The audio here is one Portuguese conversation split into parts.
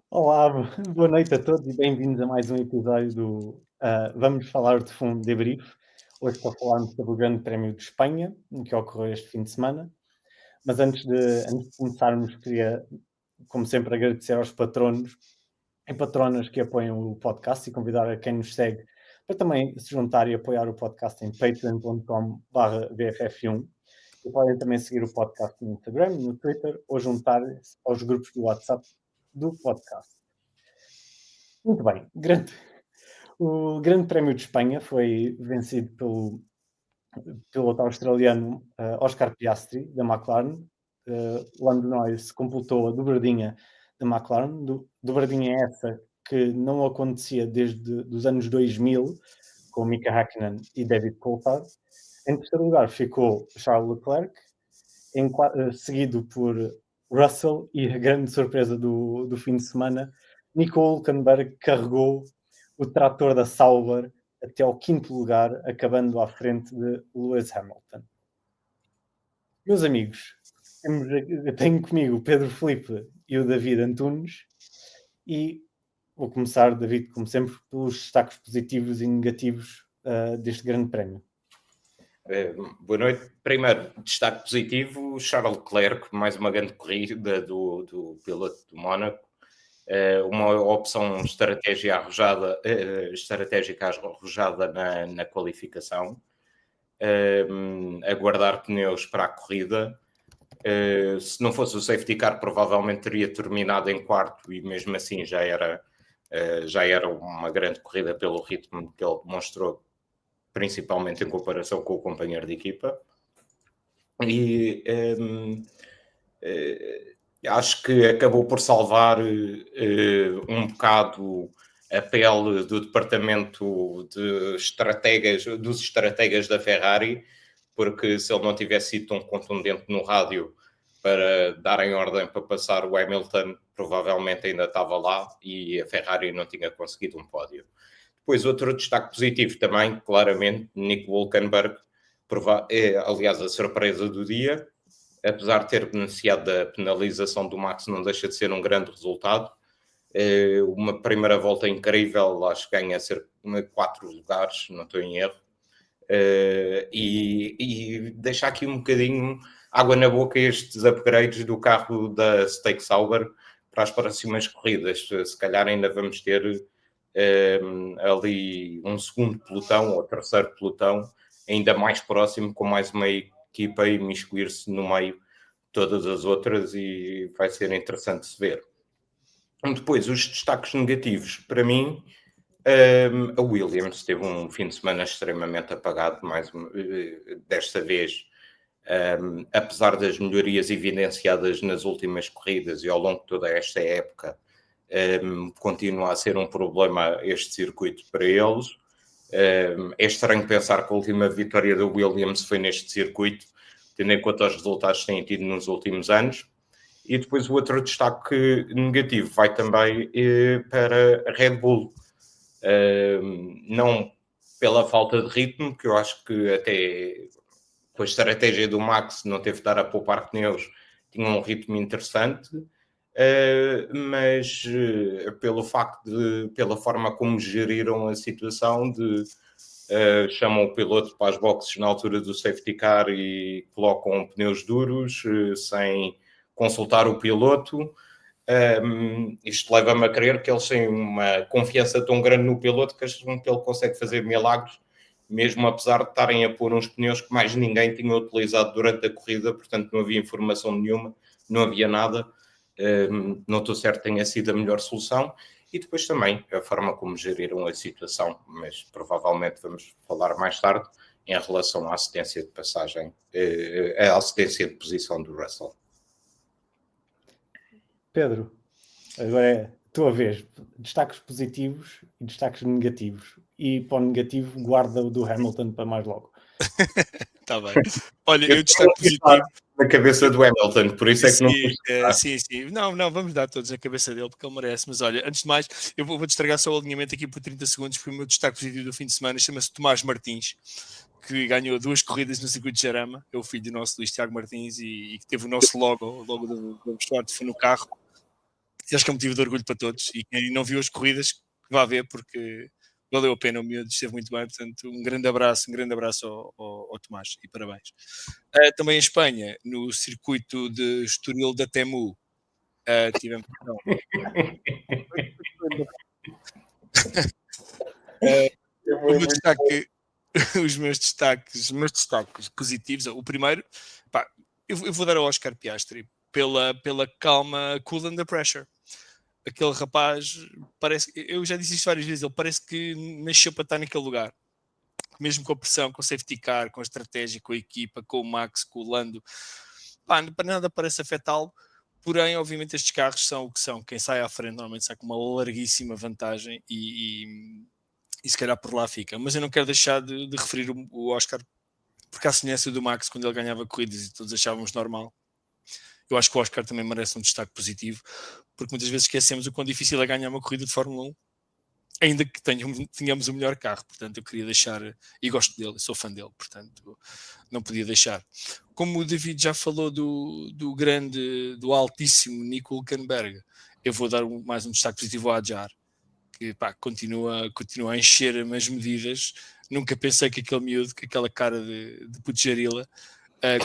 Olá, boa noite a todos e bem-vindos a mais um episódio do Vamos Falar de Fundo Debrief. Hoje para falarmos sobre o Grande Prémio de Espanha, que ocorreu este fim de semana. Mas antes de começarmos, queria, como sempre, agradecer aos patronos e patronas que apoiam o podcast e convidar a quem nos segue para também se juntar e apoiar o podcast em patreon.com/VFF1. E podem também seguir o podcast no Instagram, no Twitter ou juntar-se aos grupos do WhatsApp do podcast. Muito bem, o Grande Prémio de Espanha foi vencido pelo piloto australiano Oscar Piastri, da McLaren. Lando Norris completou a dobradinha da McLaren, dobradinha essa que não acontecia desde os anos 2000, com Mika Hakkinen e David Coulthard. Em terceiro lugar ficou Charles Leclerc, seguido por Russell e a grande surpresa do fim de semana, Nico Hülkenberg carregou o trator da Sauber até ao quinto lugar, acabando à frente de Lewis Hamilton. Meus amigos, eu tenho comigo o Pedro Filipe e o David Antunes e vou começar, David, como sempre, pelos destaques positivos e negativos deste grande prémio. Boa noite. Primeiro, destaque positivo, Charles Leclerc, mais uma grande corrida do piloto do Mónaco. Uma opção estratégica arrojada na qualificação. Aguardar pneus para a corrida. Se não fosse o safety car, provavelmente teria terminado em quarto e mesmo assim já era uma grande corrida pelo ritmo que ele demonstrou, principalmente em comparação com o companheiro de equipa. E acho que acabou por salvar um bocado a pele do departamento dos estrategas da Ferrari, porque se ele não tivesse sido tão contundente no rádio para darem ordem para passar o Hamilton, provavelmente ainda estava lá e a Ferrari não tinha conseguido um pódio. Depois, outro destaque positivo também, claramente, Nico Hülkenberg, aliás, a surpresa do dia, apesar de ter beneficiado da penalização do Max, não deixa de ser um grande resultado. Uma primeira volta incrível, acho que ganha cerca de 4 lugares, não estou em erro. E deixar aqui um bocadinho água na boca estes upgrades do carro da Stake Sauber para as próximas corridas. Se calhar ainda vamos ter ali um segundo pelotão ou terceiro pelotão ainda mais próximo, com mais uma equipa e miscuir-se no meio de todas as outras, e vai ser interessante se ver. Depois, os destaques negativos, para mim, a Williams teve um fim de semana extremamente apagado, desta vez, apesar das melhorias evidenciadas nas últimas corridas e ao longo de toda esta época, continua a ser um problema este circuito para eles. É estranho pensar que a última vitória da Williams foi neste circuito, tendo em conta os resultados que têm tido nos últimos anos. E depois o outro destaque negativo vai também para a Red Bull. Não pela falta de ritmo, que eu acho que até com a estratégia do Max não teve de dar a poupar pneus, tinha um ritmo interessante, mas pela forma como geriram a situação de chamam o piloto para as boxes na altura do safety car e colocam pneus duros sem consultar o piloto. Isto leva-me a crer que eles têm uma confiança tão grande no piloto que acham que ele consegue fazer milagres, mesmo apesar de estarem a pôr uns pneus que mais ninguém tinha utilizado durante a corrida, portanto não havia informação nenhuma, não havia nada. Não estou certo que tenha sido a melhor solução. E depois também a forma como geriram a situação, mas provavelmente vamos falar mais tarde em relação à assistência de passagem, à assistência de posição do Russell. Pedro, agora é a tua vez. Destaques positivos e destaques negativos. E para o negativo, guarda o do Hamilton para mais logo. Está bem. Olha, eu destaque positivo. Na cabeça do Hamilton, por isso é que não sim. Não, vamos dar todos na cabeça dele, porque ele merece. Mas olha, antes de mais, eu vou estragar só o alinhamento aqui por 30 segundos, porque o meu destaque positivo do fim de semana chama-se Tomás Martins, que ganhou 2 corridas no circuito de Jarama, é o filho do nosso Luís Tiago Martins, e que teve o nosso logo do vestuário no carro. E acho que é um motivo de orgulho para todos. E quem não viu as corridas, vá ver, porque valeu a pena. O miúdo esteve muito bem. Portanto, um grande abraço ao Tomás e parabéns. Também em Espanha, no circuito de Estoril da Temu, tivemos. O meu destaque, os meus destaques positivos. O primeiro, pá, eu vou dar ao Oscar Piastri pela calma, cool under pressure. Aquele rapaz parece, eu já disse isto várias vezes, ele parece que nasceu para estar naquele lugar, mesmo com a pressão, com o safety car, com a estratégia, com a equipa, com o Max, com o Lando, pá, para nada parece afetá-lo. Porém, obviamente, estes carros são o que são. Quem sai à frente normalmente sai com uma larguíssima vantagem e se calhar por lá fica. Mas eu não quero deixar de referir o Oscar, porque à semelhança do Max, quando ele ganhava corridas e todos achávamos normal, eu acho que o Oscar também merece um destaque positivo, porque muitas vezes esquecemos o quão difícil é ganhar uma corrida de Fórmula 1, ainda que tenhamos o melhor carro. Portanto, eu queria deixar, e gosto dele, sou fã dele, portanto, não podia deixar. Como o David já falou do altíssimo Nico Hülkenberg, eu vou dar mais um destaque positivo ao Adjar, que pá, continua a encher as medidas. Nunca pensei que aquele miúdo, com aquela cara de pujarila,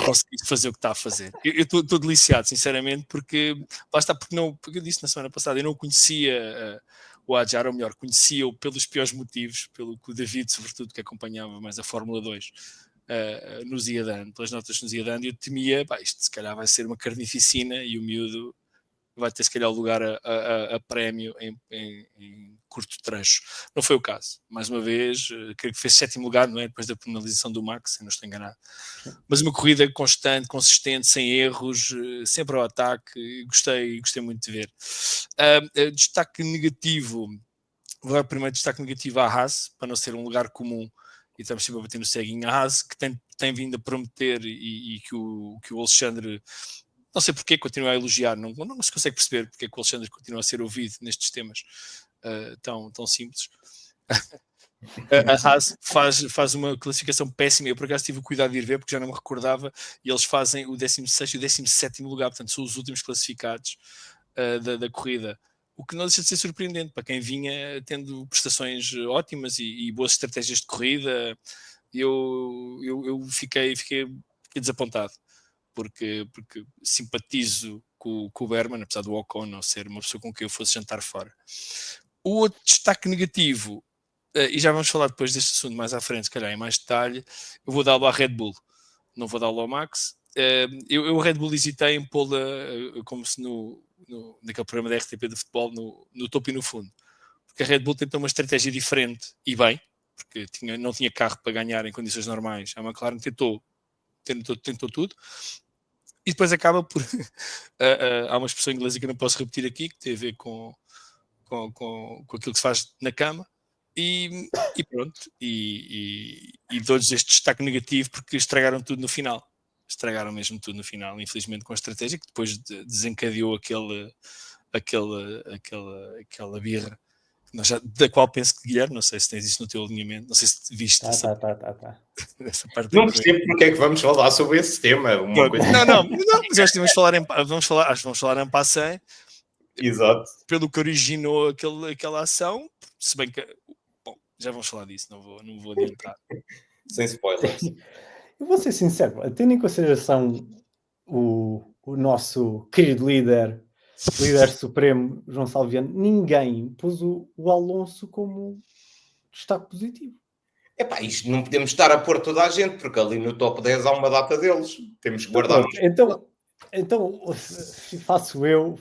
conseguisse fazer o que está a fazer. Eu estou deliciado, sinceramente, porque lá está, porque eu disse na semana passada, eu não conhecia o Adjar, ou melhor, conhecia-o pelos piores motivos, pelo que o David, sobretudo, que acompanhava mais a Fórmula 2, nos ia dando, pelas notas que nos ia dando, e eu temia, pá, isto se calhar vai ser uma carnificina e o miúdo vai ter se calhar lugar a prémio em curto trecho. Não foi o caso. Mais uma vez, creio que fez 7º lugar, não é? Depois da penalização do Max, se não estou enganado. Mas uma corrida constante, consistente, sem erros, sempre ao ataque. Gostei muito de ver. Destaque negativo. Vou dar o primeiro destaque negativo à Haas, para não ser um lugar comum, e estamos sempre a bater no ceguinho. A Haas, que tem vindo a prometer e que o Alexandre, não sei porque, continua a elogiar, não se consegue perceber porque é que o Alexandre continua a ser ouvido nestes temas tão simples. A Haas faz uma classificação péssima. Eu por acaso tive o cuidado de ir ver porque já não me recordava, e eles fazem o 16º e o 17º lugar, portanto são os últimos classificados da corrida, o que não deixa de ser surpreendente para quem vinha tendo prestações ótimas e boas estratégias de corrida. Eu fiquei desapontado, porque simpatizo com o Berman, apesar do Ocon não ser uma pessoa com quem eu fosse jantar fora. O outro destaque negativo, e já vamos falar depois deste assunto mais à frente, se calhar em mais detalhe, eu vou dá-lo à Red Bull, não vou dá-lo ao Max. Eu Red Bull hesitei em pô-la como se naquele programa da RTP de futebol, no topo e no fundo, porque a Red Bull tentou uma estratégia diferente, e bem, porque não tinha carro para ganhar em condições normais. A McLaren tentou tudo, e depois acaba por há uma expressão inglesa que eu não posso repetir aqui, que tem a ver com aquilo que se faz na cama, e pronto, e dou-lhes este destaque negativo porque estragaram tudo no final. Estragaram mesmo tudo no final, infelizmente, com a estratégia que depois desencadeou aquela birra da qual penso que, Guilherme, não sei se tens isso no teu alinhamento, não sei se viste essa parte. Não percebo porque é que vamos falar sobre esse tema. Não, mas acho que vamos falar em passant. Exato. Pelo que originou aquela ação, se bem que, bom, já vamos falar disso, não vou adiantar. Sem spoilers. Eu vou ser sincero, tendo em consideração o nosso querido líder supremo, João Salviano, ninguém pôs o Alonso como destaque positivo. Epá, isto não podemos estar a pôr toda a gente, porque ali no top 10 há uma data deles. Temos que guardar Então faço eu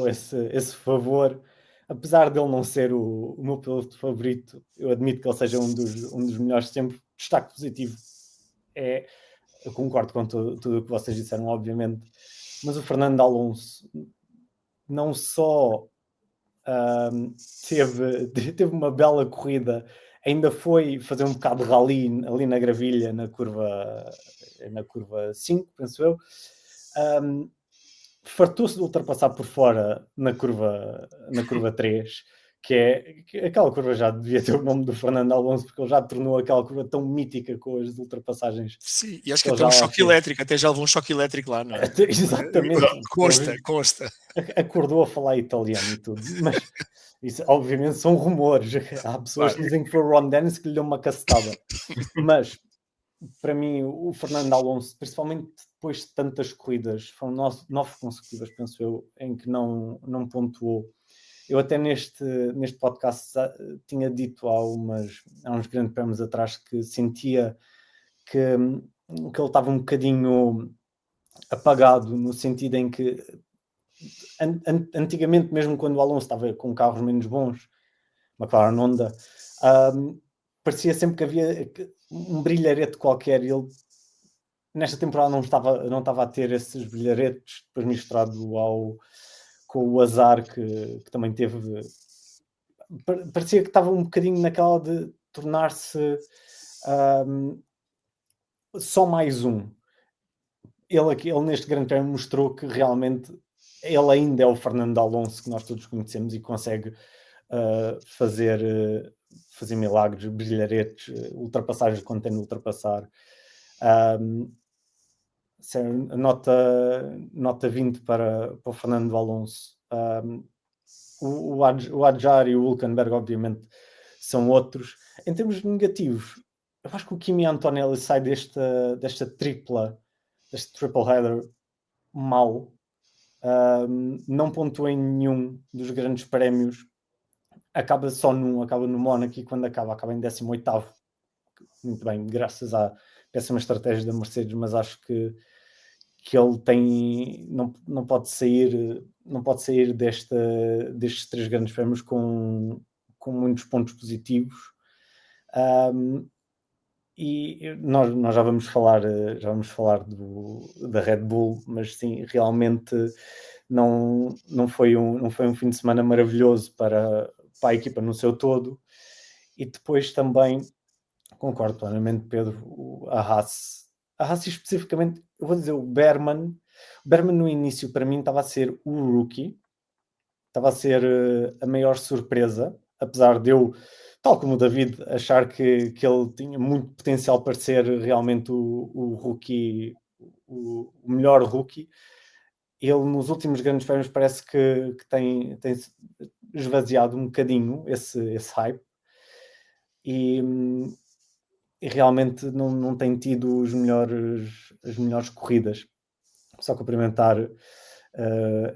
esse favor. Apesar de ele não ser o meu piloto favorito, eu admito que ele seja um dos melhores sempre. Destaque positivo eu concordo com tudo o que vocês disseram, obviamente, mas o Fernando Alonso não só teve uma bela corrida, ainda foi fazer um bocado de rally ali na gravilha, na curva 5, penso eu. Fartou-se de ultrapassar por fora na curva 3, que aquela curva já devia ter o nome do Fernando Alonso, porque ele já tornou aquela curva tão mítica com as ultrapassagens. Sim, e acho que até um choque elétrico, até já levou um choque elétrico lá, não é? Exatamente. Consta. Acordou a falar italiano e tudo, mas isso obviamente são rumores. Há pessoas que dizem que foi o Ron Dennis que lhe deu uma cacetada. Mas, para mim, o Fernando Alonso, principalmente depois de tantas corridas, foram 9 consecutivas, penso eu, em que não pontuou. Eu até neste podcast tinha dito há uns grandes prémios atrás que sentia que ele estava um bocadinho apagado, no sentido em que antigamente, mesmo quando o Alonso estava com carros menos bons, McLaren, Honda, parecia sempre que havia um brilharete qualquer, e ele nesta temporada não estava a ter esses brilharetes, depois misturado com o azar que também teve. Parecia que estava um bocadinho naquela de tornar-se só mais um. Ele neste Grande Prémio mostrou que realmente ele ainda é o Fernando Alonso que nós todos conhecemos e consegue fazer milagres, brilharetes, ultrapassagens quando tem de ultrapassar. Nota 20 para o Fernando Alonso. O Adjar e o Hülkenberg, obviamente, são outros. Em termos negativos, eu acho que o Kimi Antonelli sai desta tripla, deste triple header mal. Não pontua em nenhum dos grandes prémios. Acaba no Mónaco, e quando acaba em 18º. Muito bem, graças à péssima estratégia da Mercedes, mas acho que ele não pode sair destes 3 grandes prémios com muitos pontos positivos. E nós já vamos falar da Red Bull, mas sim, realmente não foi um fim de semana maravilhoso para a equipa no seu todo. E depois também concordo plenamente, Pedro, a Haas especificamente, eu vou dizer o Berman no início para mim estava a ser o rookie, estava a ser a maior surpresa, apesar de eu, tal como o David, achar que ele tinha muito potencial para ser realmente o rookie, o melhor rookie. Ele nos últimos grandes prémios parece que tem esvaziado um bocadinho esse hype, e realmente não tem tido as melhores corridas. Só cumprimentar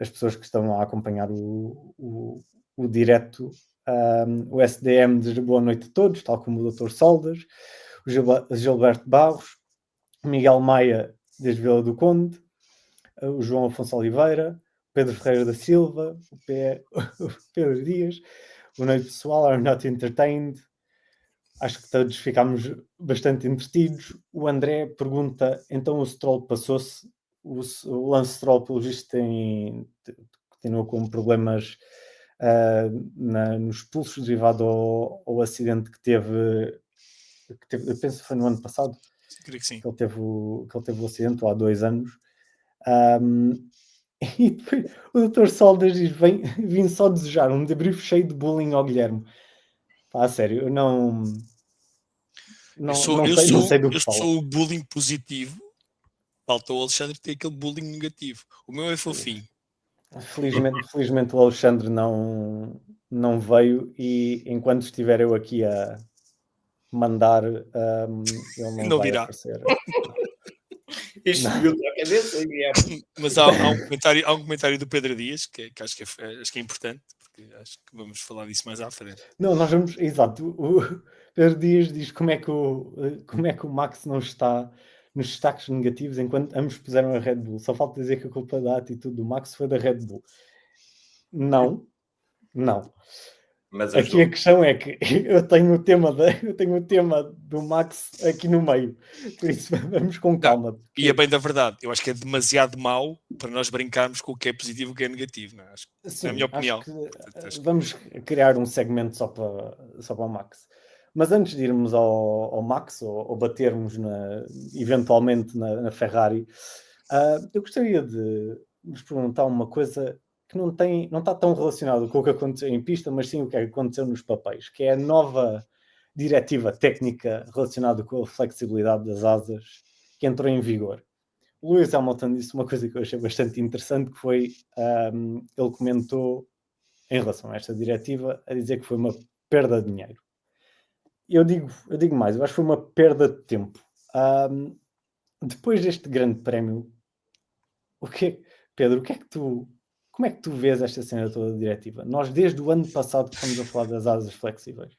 as pessoas que estão a acompanhar o direto. O SDM diz boa noite a todos, tal como o Dr. Soldas, o Gilberto Barros, o Miguel Maia desde Vila do Conde, o João Afonso Oliveira, o Pedro Ferreira da Silva, o Pedro Dias, boa noite pessoal, I'm not entertained. Acho que todos ficámos bastante entretidos. O André pergunta, então o Stroll passou-se? O Lance Stroll, pelo visto, continua com problemas nos pulsos derivado ao acidente que teve, eu penso que foi no ano passado. Creio que sim. Que ele teve o acidente, ou há 2 anos. E depois o Dr. Soldas diz, vim só desejar um debrief cheio de bullying ao Guilherme. Pá, a sério, eu não sei do que falo. Eu sou o bullying positivo. Falta o Alexandre ter aquele bullying negativo. O meu é fofinho. Felizmente o Alexandre não veio, e enquanto estiver eu aqui a mandar, ele não vai virá. aparecer. Isto subiu-te à cabeça, Guilherme. Mas há um comentário do Pedro Dias que acho que é importante, porque acho que vamos falar disso mais à frente. Não, nós vamos, exato. O Pedro Dias diz como é que o Max não está nos destaques negativos enquanto ambos puseram a Red Bull. Só falta dizer que a culpa da atitude do Max foi da Red Bull. Não. Mas aqui a questão é que eu tenho o tema do Max aqui no meio, por isso vamos com calma. Porque... E é bem da verdade, eu acho que é demasiado mau para nós brincarmos com o que é positivo e o que é negativo, não é? Sim, é a minha opinião. Vamos criar um segmento só para o Max. Mas antes de irmos ao Max, ou batermos eventualmente na Ferrari, eu gostaria de vos perguntar uma coisa que não está tão relacionado com o que aconteceu em pista, mas sim o que aconteceu nos papéis, que é a nova diretiva técnica relacionada com a flexibilidade das asas que entrou em vigor. O Lewis Hamilton disse uma coisa que eu achei bastante interessante, que foi, ele comentou em relação a esta diretiva, a dizer que foi uma perda de dinheiro. Eu digo mais, eu acho que foi uma perda de tempo. Depois deste grande prémio, Pedro, como é que tu vês esta cena toda diretiva? Nós desde o ano passado que estamos a falar das asas flexíveis.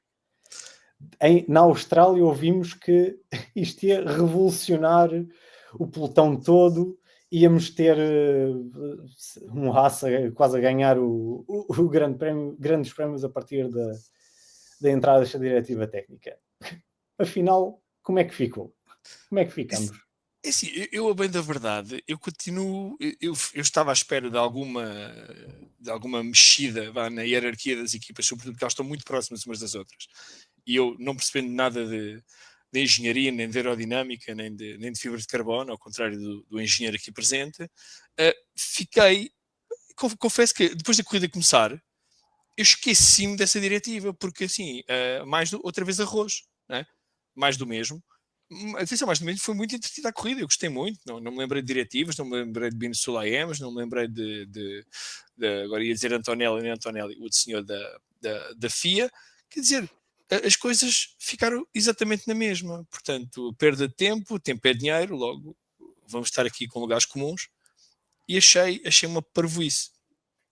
Na Austrália ouvimos que isto ia revolucionar o pelotão todo, íamos ter um Haas quase a ganhar o grande prémio, grandes prémios a partir da entrada desta diretiva técnica. Afinal, como é que ficou? Como é que ficamos? É assim, eu a bem da verdade, eu continuo, eu estava à espera de alguma mexida na hierarquia das equipas, sobretudo porque elas estão muito próximas umas das outras. E eu, não percebendo nada de engenharia, nem de aerodinâmica, nem de fibra de carbono, ao contrário do engenheiro aqui presente, confesso que depois da corrida começar, eu esqueci-me dessa diretiva, porque assim, outra vez arroz, né? Mais do mesmo. Atenção, mais do mesmo, foi muito entretida a corrida, eu gostei muito, não me lembrei de diretivas, não me lembrei de Bino Sulaemas, não me lembrei de agora ia dizer Antonelli, o senhor da FIA, quer dizer, as coisas ficaram exatamente na mesma, portanto, perda de tempo é dinheiro, logo vamos estar aqui com lugares comuns, e achei uma parvoíce.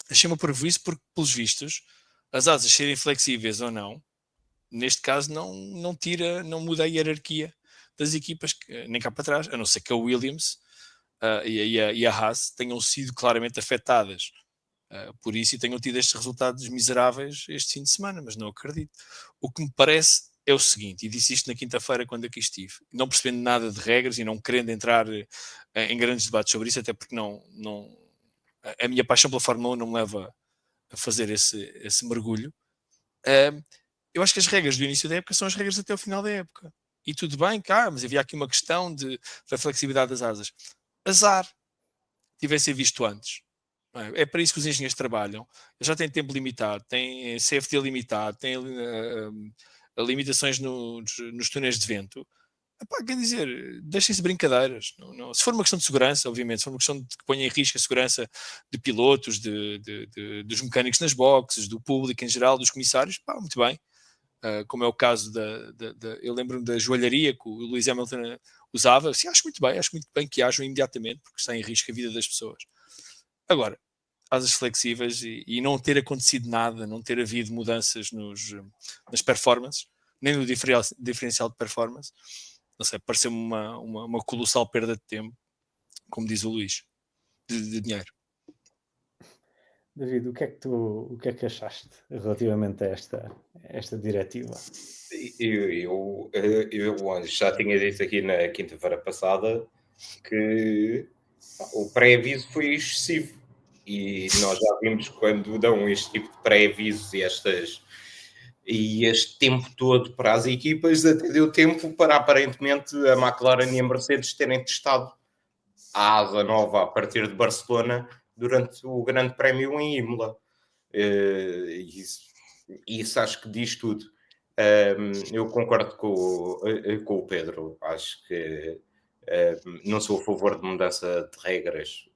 Achei uma parvoíce porque, pelos vistos, as asas serem flexíveis ou não, neste caso não muda a hierarquia das equipas, nem cá para trás, a não ser que a Williams e a Haas tenham sido claramente afetadas por isso e tenham tido estes resultados miseráveis este fim de semana, mas não acredito. O que me parece é o seguinte, e disse isto na quinta-feira quando aqui estive, não percebendo nada de regras e não querendo entrar em grandes debates sobre isso, até porque a minha paixão pela Fórmula 1 não me leva a fazer esse mergulho. Eu acho que as regras do início da época são as regras até o final da época. E tudo bem, mas havia aqui uma questão da flexibilidade das asas. Azar tivessem visto antes. É para isso que os engenheiros trabalham. Já têm tempo limitado, têm CFD limitado, têm limitações nos túneis de vento. Quer dizer, deixem-se brincadeiras. Não. Se for uma questão de segurança, obviamente, se for uma questão de que ponha em risco a segurança de pilotos, dos mecânicos nas boxes, do público em geral, dos comissários, muito bem. Como é o caso eu lembro-me da joalharia que o Lewis Hamilton usava. Sim, acho muito bem que hajam imediatamente, porque está em risco a vida das pessoas. Agora, asas flexíveis e não ter acontecido nada, não ter havido mudanças nas performances, nem no diferencial de performance, não sei, pareceu-me uma colossal perda de tempo, como diz o Luís, de dinheiro. David, o que é que achaste relativamente a esta diretiva? Eu já tinha dito aqui na quinta-feira passada que o pré-aviso foi excessivo e nós já vimos quando dão este tipo de pré-avisos e este tempo todo para as equipas, até deu tempo para aparentemente a McLaren e a Mercedes terem testado a asa nova a partir de Barcelona durante o Grande Prémio em Imola. Isso acho que diz tudo. Eu concordo com o Pedro. Acho que não sou a favor de mudança de regras,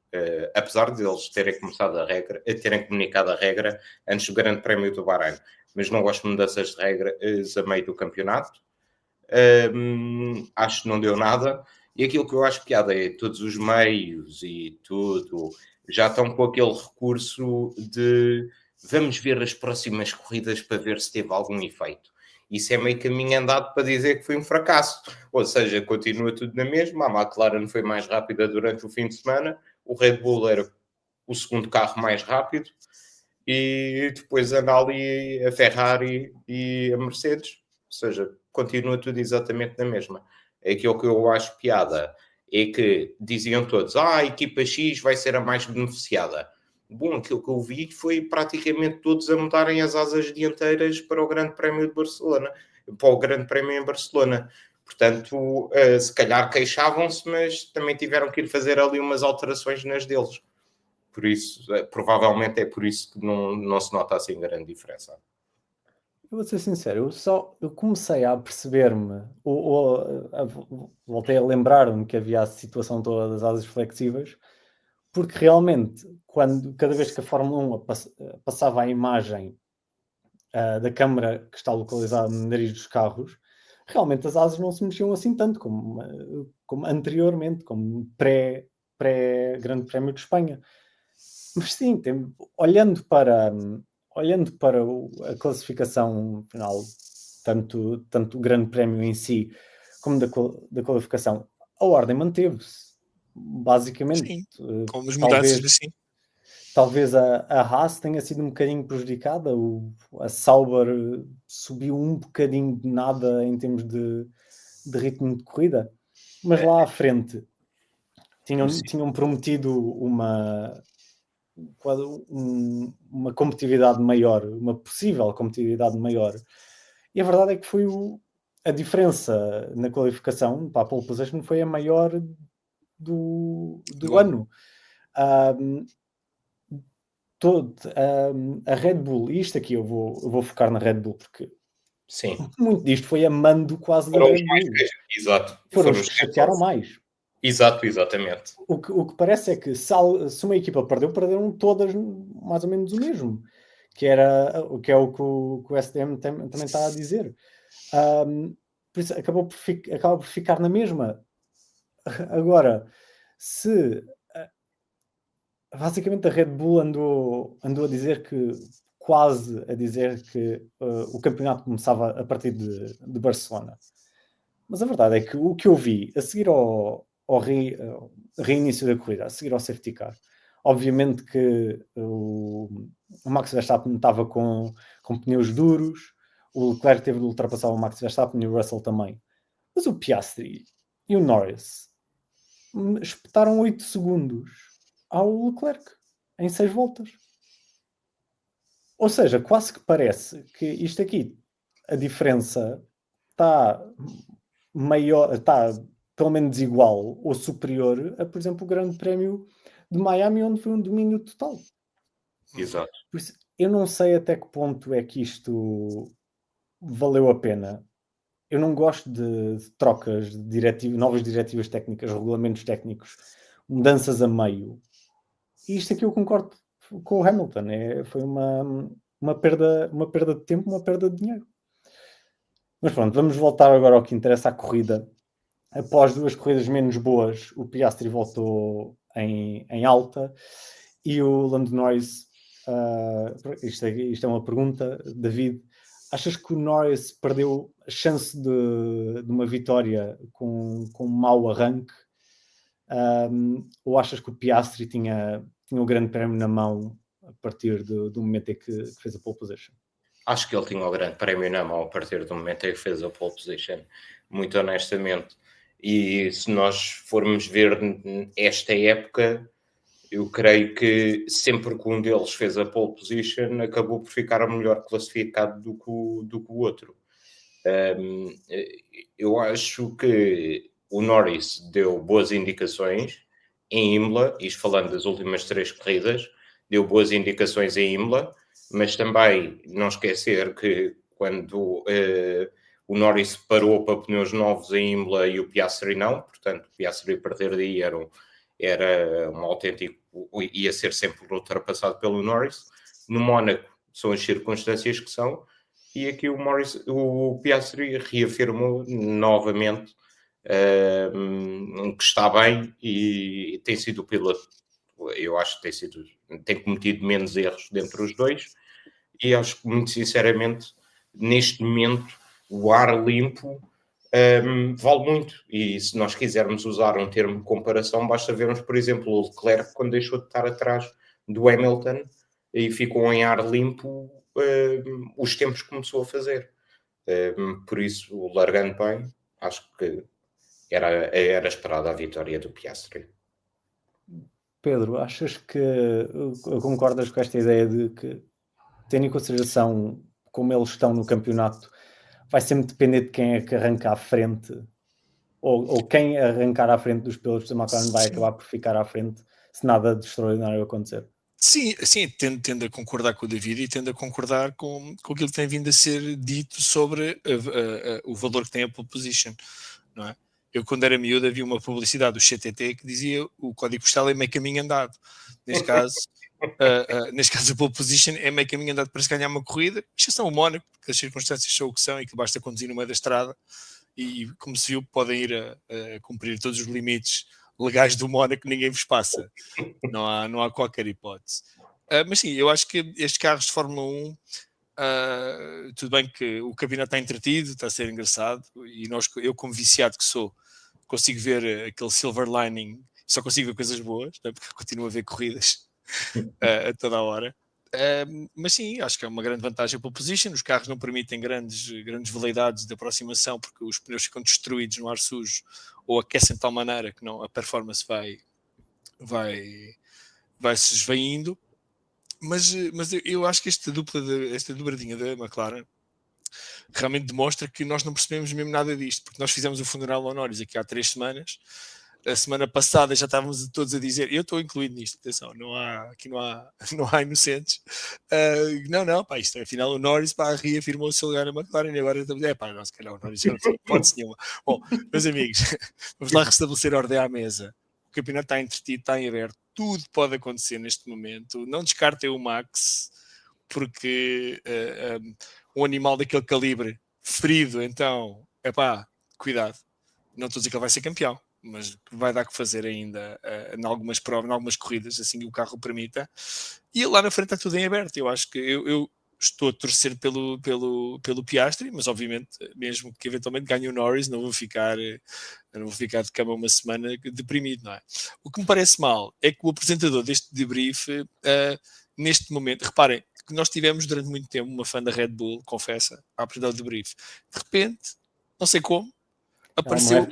apesar de eles terem comunicado a regra antes do Grande Prémio do Bahrein. Mas não gosto de mudanças de regras a meio do campeonato. Acho que não deu nada. E aquilo que eu acho piada é todos os meios e tudo já estão com aquele recurso de vamos ver as próximas corridas para ver se teve algum efeito. Isso é meio caminho andado para dizer que foi um fracasso. Ou seja, continua tudo na mesma. A McLaren foi mais rápida durante o fim de semana. O Red Bull era o segundo carro mais rápido. E depois anda ali a Ferrari e a Mercedes. Ou seja, continua tudo exatamente na mesma. Aquilo que eu acho piada é que diziam todos, a equipa X vai ser a mais beneficiada. Bom, aquilo que eu vi foi praticamente todos a mudarem as asas dianteiras para o Grande Prémio de Barcelona, para o Grande Prémio em Barcelona. Portanto, se calhar queixavam-se, mas também tiveram que ir fazer ali umas alterações nas deles. Por isso, provavelmente é por isso que não se nota assim grande diferença. Eu vou ser sincero, eu comecei a perceber-me, voltei a lembrar-me que havia a situação toda das asas flexíveis, porque realmente, cada vez que a Fórmula 1 passava a imagem da câmara que está localizada no nariz dos carros, realmente as asas não se mexiam assim tanto como anteriormente, como pré-Grande Prémio de Espanha. Mas sim, olhando para a classificação final, tanto o Grande Prémio em si, como da qualificação, a ordem manteve-se. Basicamente, sim, com as mudanças assim. Talvez a Haas tenha sido um bocadinho prejudicada, a Sauber subiu um bocadinho de nada em termos de ritmo de corrida, mas lá à frente tinham prometido uma competitividade maior, uma possível competitividade maior, e a verdade é que foi a diferença na qualificação para a pole position foi a maior do ano. A Red Bull, e isto aqui eu vou focar na Red Bull, porque sim, muito disto foi a mando quase da Red Bull. Exato. Foram os que chatearam mais. Exato, exatamente. O que parece é que se uma equipa perderam todas mais ou menos o mesmo, que é o que o SDM também está a dizer. Por isso acaba por ficar na mesma. Agora, se basicamente a Red Bull andou a dizer que o campeonato começava a partir de Barcelona. Mas a verdade é que o que eu vi a seguir ao reinício da corrida, a seguir ao safety car, obviamente que o Max Verstappen estava com pneus duros, o Leclerc teve de ultrapassar o Max Verstappen e o Russell também. Mas o Piastri e o Norris espetaram 8 segundos ao Leclerc em 6 voltas. Ou seja, quase que parece que isto aqui, a diferença está maior, está pelo menos igual ou superior a, por exemplo, o Grande Prémio de Miami, onde foi um domínio total. Exato. Por isso, eu não sei até que ponto é que isto valeu a pena. Eu não gosto de trocas de novas diretivas técnicas, regulamentos técnicos, mudanças a meio. E isto aqui eu concordo com o Hamilton. Foi uma perda de tempo, uma perda de dinheiro. Mas pronto, vamos voltar agora ao que interessa, à corrida. Após 2 corridas menos boas, o Piastri voltou em alta e o Lando Norris, isto é uma pergunta, David, achas que o Norris perdeu a chance de uma vitória com um mau arranque? Ou achas que o Piastri tinha o grande prémio na mão a partir do momento em que fez a pole position? Acho que ele tinha o grande prémio na mão a partir do momento em que fez a pole position, muito honestamente. E se nós formos ver esta época, eu creio que sempre que um deles fez a pole position, acabou por ficar melhor classificado do que o outro. Eu acho que o Norris deu boas indicações em Imola, isto falando das últimas 3 corridas, deu boas indicações em Imola, mas também não esquecer que quando o Norris parou para pneus novos em Imola e o Piastri não, portanto o Piastri a partir daí era um autêntico, ia ser sempre ultrapassado pelo Norris. No Mónaco são as circunstâncias que são, e aqui o Piastri reafirmou novamente que está bem e tem sido o piloto. Eu acho que tem cometido menos erros dentre os dois, e acho que, muito sinceramente, neste momento, o ar limpo vale muito. E se nós quisermos usar um termo de comparação, basta vermos, por exemplo, o Leclerc, quando deixou de estar atrás do Hamilton e ficou em ar limpo, os tempos que começou a fazer. Por isso, largando bem, acho que era esperada a vitória do Piastri. Pedro, achas que concordas com esta ideia de que, tendo em consideração como eles estão no campeonato, vai sempre depender de quem é que arranca à frente, ou quem arrancar à frente dos pilotos da McLaren vai acabar por ficar à frente, se nada de extraordinário acontecer. Sim, tendo a concordar com o David e tendo a concordar com aquilo que tem vindo a ser dito sobre o valor que tem a pole position, não é? Eu, quando era miúdo, havia uma publicidade do CTT que dizia o código postal é meio caminho andado. Neste caso, a pole position é meio caminho andado para se ganhar uma corrida, exceção o Mónaco, porque as circunstâncias são o que são e que basta conduzir no meio da estrada e, como se viu, podem ir a cumprir todos os limites legais do Mónaco, ninguém vos passa. Não há qualquer hipótese. Mas sim, eu acho que estes carros de Fórmula 1, tudo bem que o campeonato está entretido, está a ser engraçado, e eu, como viciado que sou, consigo ver aquele silver lining, só consigo ver coisas boas, né, porque continuo a ver corridas a toda a hora. Mas sim, acho que é uma grande vantagem para a position. Os carros não permitem grandes veleidades de aproximação porque os pneus ficam destruídos no ar sujo ou aquecem de tal maneira que a performance vai se esvaindo. Mas eu acho que esta dobradinha da McLaren realmente demonstra que nós não percebemos mesmo nada disto, porque nós fizemos o funeral ao Norris aqui há 3 semanas. A semana passada já estávamos todos a dizer, eu estou incluído nisto, atenção, não há inocentes. Não, pá, isto afinal o Norris reafirmou o seu lugar na McLaren e agora estamos, não, se calhar o Norris não tem hipótese nenhuma. Bom, meus amigos, vamos lá restabelecer a ordem à mesa. O campeonato está entretido, está em aberto, tudo pode acontecer neste momento. Não descartem o Max, porque um animal daquele calibre, ferido, então, cuidado. Não estou a dizer que ele vai ser campeão, mas vai dar que fazer ainda em algumas provas, em algumas corridas, assim que o carro permita. E lá na frente está tudo em aberto. Eu acho que eu estou a torcer pelo Piastri, mas obviamente, mesmo que eventualmente ganhe o Norris, não vou ficar de cama uma semana deprimido, não é? O que me parece mal é que o apresentador deste debrief, neste momento, reparem, que nós tivemos durante muito tempo uma fã da Red Bull, confessa, a apresentar o debrief. De repente, não sei como, apareceu...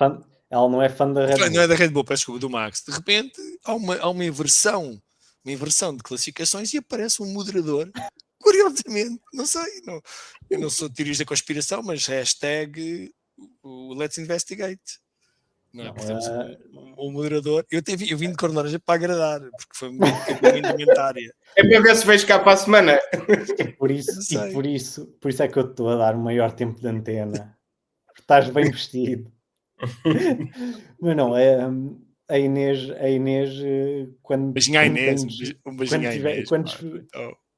Ela não é fã da Red Bull. Não é da Red Bull, peço desculpa, do Max. De repente, há uma inversão de classificações e aparece um moderador. Curiosamente, não sei, eu não sou teorias da conspiração, mas hashtag o Let's Investigate. Temos um moderador. Eu vim de cor de laranja para agradar, porque foi uma indumentária. É para ver se vais cá para a semana. Por isso é que eu te estou a dar o maior tempo de antena. Estás bem vestido. Mas não, a Inês quando beijinho à Inês, um beijinho à Inês.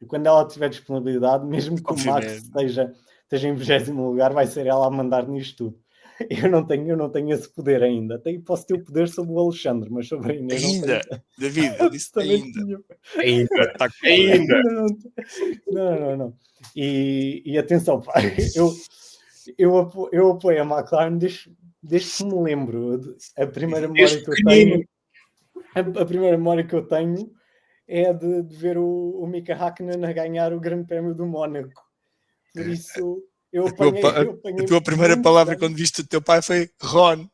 Quando ela tiver disponibilidade, mesmo que o Max esteja em 20º lugar, vai ser ela a mandar nisto tudo. Eu não tenho esse poder ainda. Posso ter o poder sobre o Alexandre, mas sobre a Inês ainda, não tenho. David, eu disse ainda. Não. E atenção, pá, eu apoio a McLaren desde que me lembro. A primeira memória que eu tenho é de ver o Mika Hakkinen a ganhar o Grande Prémio do Mónaco. Por isso, eu apanhei a tua primeira palavra quando viste o teu pai foi Ron.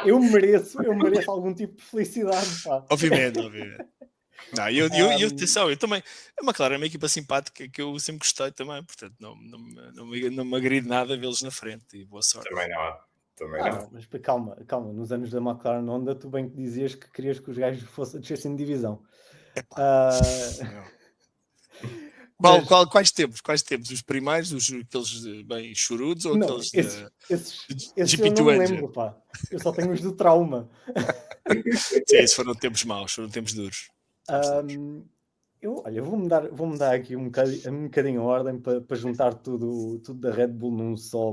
Eu mereço algum tipo de felicidade, pá. Obviamente. Não, eu atenção, eu também. A McLaren é uma equipa simpática que eu sempre gostei também, portanto não me agride nada vê-los na frente e boa sorte. Também não. Mas calma, nos anos da McLaren Honda tu bem que dizias que querias que os gajos descessem de divisão. Quais temos? Os primeiros, aqueles bem chorudos ou não, aqueles esses eu não me lembro, pá. Eu só tenho os do trauma. Sim, esses foram tempos maus, foram tempos duros. Vou-me dar aqui um bocadinho a ordem para juntar tudo da Red Bull num só,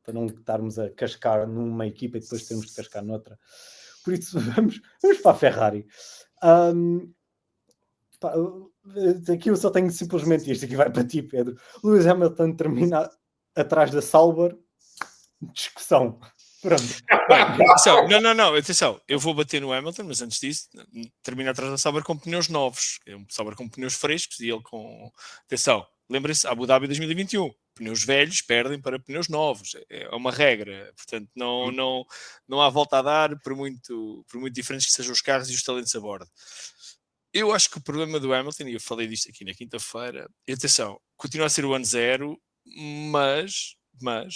para não estarmos a cascar numa equipa e depois termos de cascar noutra. Por isso, vamos para a Ferrari. Aqui eu só tenho simplesmente isto. Aqui vai para ti, Pedro. Lewis Hamilton termina atrás da Sauber. Discussão. Pronto. Atenção. Eu vou bater no Hamilton, mas antes disso, termina atrás da Sauber com pneus novos. É um Sauber com pneus frescos e ele com... Atenção, lembrem-se, Abu Dhabi 2021. Pneus velhos perdem para pneus novos. É uma regra. Portanto, não há volta a dar, por muito diferentes que sejam os carros e os talentos a bordo. Eu acho que o problema do Hamilton, e eu falei disto aqui na quinta-feira, e atenção, continua a ser o ano zero, mas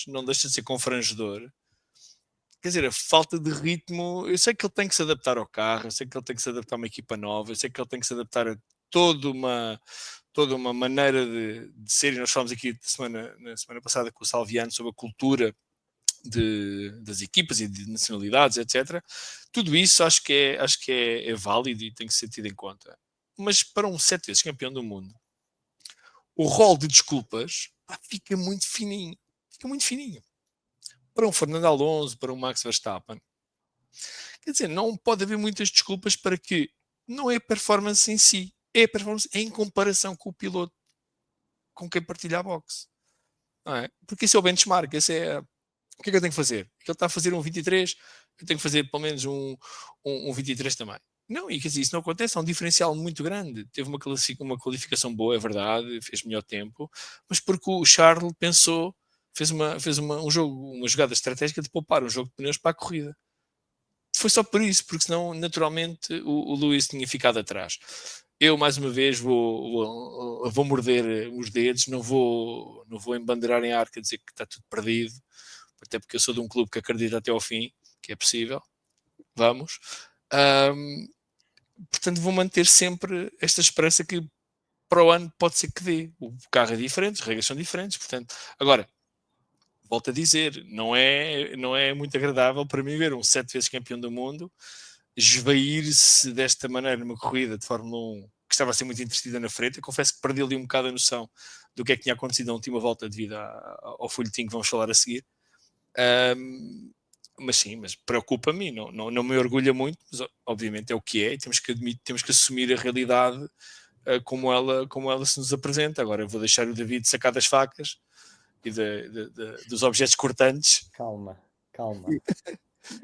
não deixa de ser confrangedor quer dizer, a falta de ritmo, eu sei que ele tem que se adaptar ao carro, eu sei que ele tem que se adaptar a uma equipa nova, eu sei que ele tem que se adaptar a toda uma maneira de ser, e nós falamos aqui na semana passada com o Salviano sobre a cultura das equipas e de nacionalidades, etc. Tudo isso acho que é válido e tem que ser tido em conta. Mas para um 7 vezes campeão do mundo, o rol de desculpas fica muito fininho. Fica muito fininho. Para um Fernando Alonso, para um Max Verstappen. Quer dizer, não pode haver muitas desculpas para que não é a performance em si, é a performance em comparação com o piloto com quem partilha a boxe. Não é? Porque esse é o benchmark, esse é... O que é que eu tenho que fazer? Ele está a fazer um 23, eu tenho que fazer pelo menos um 23 também. Não, e quer dizer, isso não acontece, é um diferencial muito grande. Teve uma qualificação boa, é verdade, fez melhor tempo, mas porque o Charles pensou, fez uma jogada estratégica de poupar um jogo de pneus para a corrida. Foi só por isso, porque senão, naturalmente, o Lewis tinha ficado atrás. Eu, mais uma vez, vou morder os dedos, não vou embandeirar em arco a dizer que está tudo perdido, até porque eu sou de um clube que acredita até ao fim, que é possível. Vamos. Portanto, vou manter sempre esta esperança que para o ano pode ser que dê. O carro é diferente, as regras são diferentes, portanto... Agora, volto a dizer, não é muito agradável para mim ver um 7 vezes campeão do mundo esvair-se desta maneira numa corrida de Fórmula 1 que estava a ser muito entretida na frente. Eu confesso que perdi ali um bocado a noção do que é que tinha acontecido na última volta devido ao folhetim que vamos falar a seguir. Mas sim, mas preocupa-me, não me orgulha muito, mas obviamente é o que é, e temos que assumir a realidade como ela se nos apresenta. Agora eu vou deixar o David sacar das facas e dos objetos cortantes. Calma.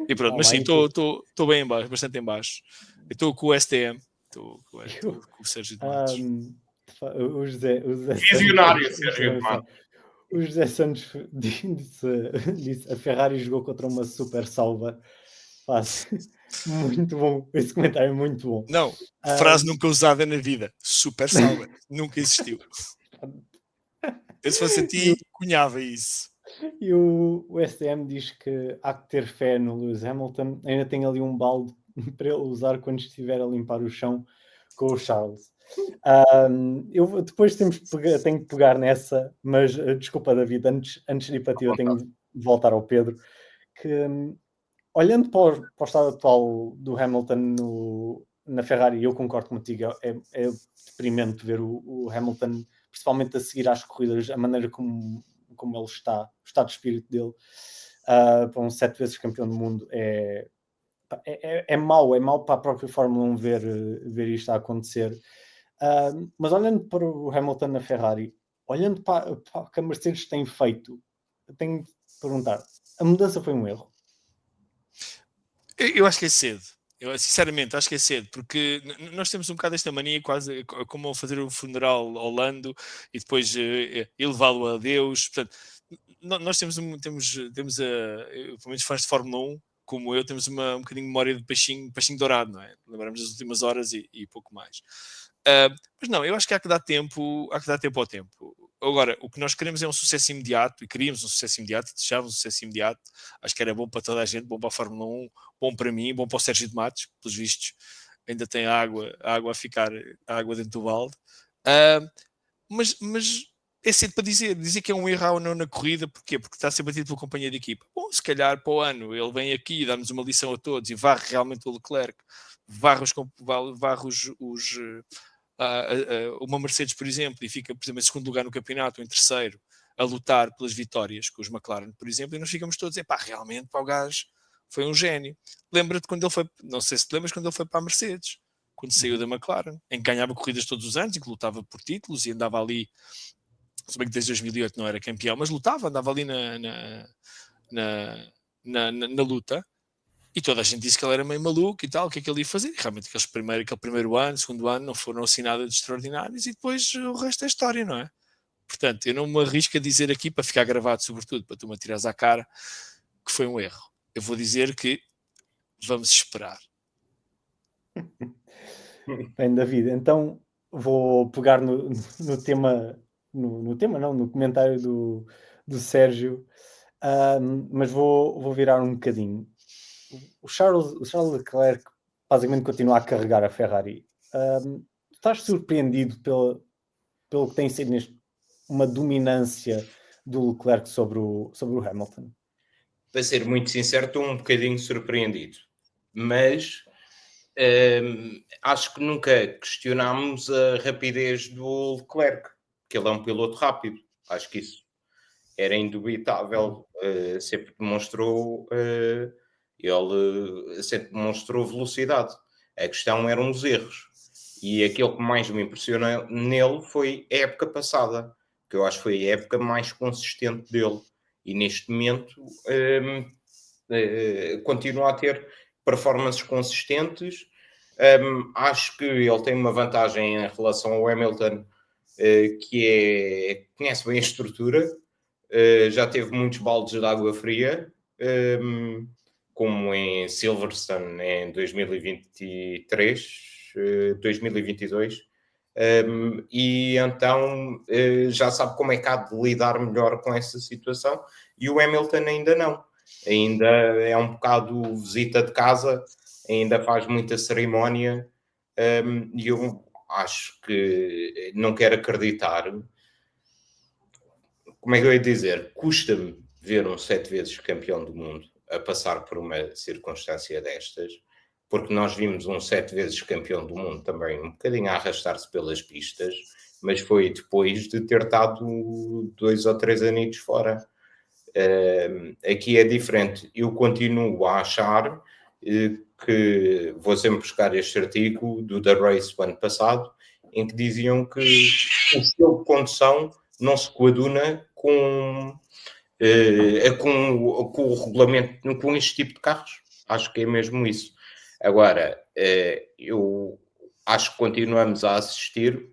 E pronto, mas sim, estou bem em baixo, bastante em baixo. Eu estou com o STM, estou com o Sérgio de Matos. O José Visionário, Sérgio de Matos. O José Santos disse a Ferrari jogou contra uma super salva. Muito bom. Esse comentário é muito bom. Não, frase nunca usada na vida. Super salva. Nunca existiu. Eu, se fosse a ti, cunhava isso. E o STM diz que há que ter fé no Lewis Hamilton. Ainda tem ali um balde para ele usar quando estiver a limpar o chão com o Charles. Eu depois tenho que pegar nessa, mas desculpa, David, antes de ir para ti, eu tenho de voltar ao Pedro. Que olhando para o estado atual do Hamilton na Ferrari, eu concordo contigo, é deprimente ver o Hamilton, principalmente a seguir às corridas, a maneira como ele está, o estado de espírito dele, para um 7 vezes campeão do mundo, é mau para a própria Fórmula 1 ver isto a acontecer. Mas olhando para o Hamilton na Ferrari, olhando para o que a Mercedes tem feito, tenho de perguntar, a mudança foi um erro? Eu acho que é cedo. Eu sinceramente acho que é cedo, porque nós temos um bocado esta mania, quase como fazer o funeral ao Lando e depois elevá-lo a Deus. Portanto, nós temos pelo menos fãs de Fórmula 1, como eu, temos um bocadinho de memória de peixinho dourado, não é? Lembramos das últimas horas e pouco mais. Mas não, eu acho que há que dar tempo ao tempo. Agora, o que nós queremos é um sucesso imediato, e queríamos um sucesso imediato, deixávamos um sucesso imediato. Acho que era bom para toda a gente, bom para a Fórmula 1, bom para mim, bom para o Sérgio de Matos, que, pelos vistos, ainda tem a água dentro do balde. Mas é cedo para dizer que é um erro ou não na corrida. Porquê? Porque está a ser batido pela companhia de equipa. Bom, se calhar para o ano ele vem aqui e dá-nos uma lição a todos e varre realmente o Leclerc, varre uma Mercedes, por exemplo, e fica, por exemplo, em segundo lugar no campeonato, ou em terceiro, a lutar pelas vitórias com os McLaren, por exemplo, e nós ficamos todos, realmente, o gajo foi um gênio. Lembra-te quando ele foi, não sei se te lembras, quando ele foi para a Mercedes, quando saiu da McLaren, em que ganhava corridas todos os anos, e que lutava por títulos, e andava ali, se bem que desde 2008 não era campeão, mas lutava, andava ali na luta. E toda a gente disse que ele era meio maluco e tal, o que é que ele ia fazer? E realmente aquele primeiro ano, segundo ano, não foram assim nada de extraordinários, e depois o resto é história, não é? Portanto, eu não me arrisco a dizer aqui, para ficar gravado sobretudo, para tu me atirares à cara, que foi um erro. Eu vou dizer que vamos esperar. Bem, David, então vou pegar no tema, no comentário do Sérgio, mas vou virar um bocadinho. o Charles Leclerc basicamente continua a carregar a Ferrari. Estás surpreendido pelo que tem sido uma dominância do Leclerc sobre o Hamilton? Para ser muito sincero, estou um bocadinho surpreendido. Mas acho que nunca questionámos a rapidez do Leclerc, que ele é um piloto rápido. Acho que isso era indubitável. Sempre demonstrou ele sempre demonstrou velocidade. A questão eram os erros. E aquilo que mais me impressiona nele foi a época passada, que eu acho que foi a época mais consistente dele. E neste momento continua a ter performances consistentes. Acho que ele tem uma vantagem em relação ao Hamilton, que conhece bem a estrutura, já teve muitos baldes de água fria, como em Silverstone em 2023, 2022, e então já sabe como é que há de lidar melhor com essa situação, e o Hamilton ainda não. Ainda é um bocado visita de casa, ainda faz muita cerimónia, e eu acho que não quero acreditar. Como é que eu ia dizer? Custa-me ver um 7 vezes campeão do mundo a passar por uma circunstância destas, porque nós vimos um 7 vezes campeão do mundo também um bocadinho a arrastar-se pelas pistas, mas foi depois de ter estado 2 ou 3 anitos fora. Aqui é diferente. Eu continuo a achar que vou sempre buscar este artigo do The Race do ano passado, em que diziam que o estilo de condução não se coaduna com o regulamento, com este tipo de carros. Acho que é mesmo isso. Agora, eu acho que continuamos a assistir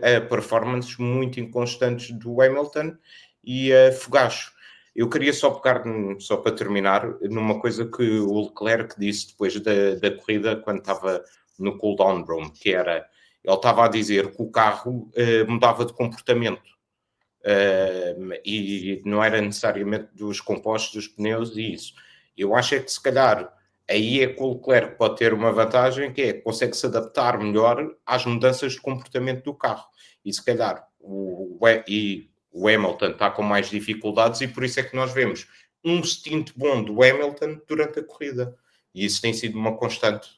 a performances muito inconstantes do Hamilton e a fogacho. Eu queria só pegar, só para terminar, numa coisa que o Leclerc disse depois da corrida, quando estava no cool-down room, que era, ele estava a dizer que o carro mudava de comportamento. E não era necessariamente dos compostos dos pneus e isso. Eu acho que se calhar aí é que o Leclerc pode ter uma vantagem, que é que consegue se adaptar melhor às mudanças de comportamento do carro. E se calhar o Hamilton está com mais dificuldades e por isso é que nós vemos um stint bom do Hamilton durante a corrida. E isso tem sido uma constante.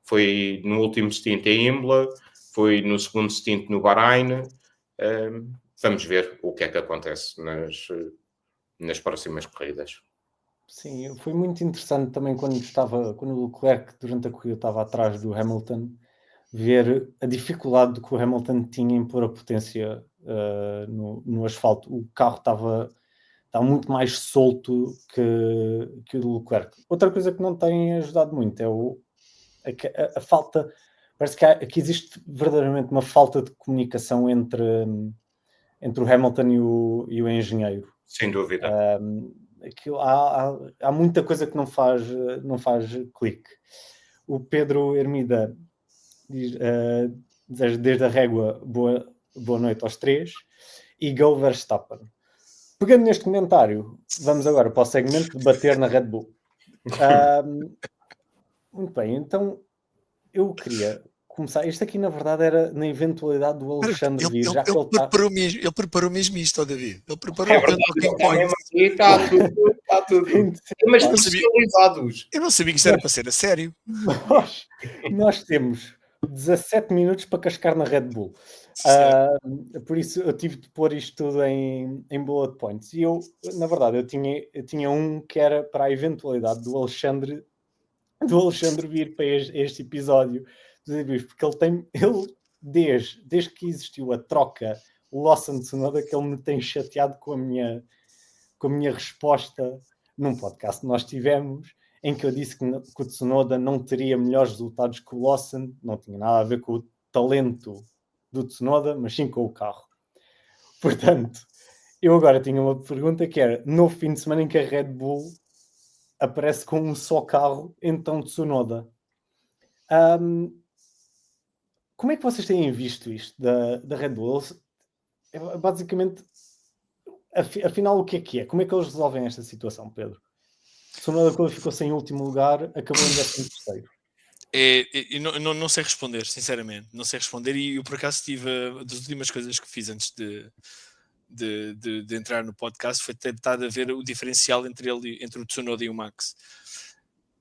Foi no último stint em Imola, foi no segundo stint no Bahrein. Vamos ver o que é que acontece nas próximas corridas. Sim, foi muito interessante também quando o Leclerc durante a corrida estava atrás do Hamilton, ver a dificuldade que o Hamilton tinha em pôr a potência no asfalto. O carro estava muito mais solto que o do Leclerc. Outra coisa que não tem ajudado muito é a falta. Parece que existe verdadeiramente uma falta de comunicação entre o Hamilton e o engenheiro. Sem dúvida. Há muita coisa que não faz clique. O Pedro Hermida diz, desde a régua, boa noite aos três, e go Verstappen. Pegando neste comentário, vamos agora para o segmento de bater na Red Bull. Muito bem, então eu queria começar. Isto aqui, na verdade, era na eventualidade do Alexandre vir. Ele preparou mesmo isto, David. Ele preparou Está tudo. Mas especializados. Eu não sabia que isto era para ser a sério. Nós temos 17 minutos para cascar na Red Bull. Por isso eu tive de pôr isto tudo em bullet points. E eu, na verdade, eu tinha um que era para a eventualidade do Alexandre vir para este episódio, porque ele desde que existiu a troca Lawson-Tsunoda, que ele me tem chateado com a minha resposta num podcast que nós tivemos, em que eu disse que o Tsunoda não teria melhores resultados que o Lawson, não tinha nada a ver com o talento do Tsunoda, mas sim com o carro. Portanto, eu agora tinha uma pergunta que era, no fim de semana em que a Red Bull aparece com um só carro, então Tsunoda. Como é que vocês têm visto isto da Red Bull? Basicamente, afinal, o que é que é? Como é que eles resolvem esta situação, Pedro? Tsunoda qualificou-se em último lugar, acabou em 13º. Não sei responder, sinceramente. Não sei responder e eu por acaso das últimas coisas que fiz antes de entrar no podcast foi tentar ver o diferencial entre o Tsunoda e o Max.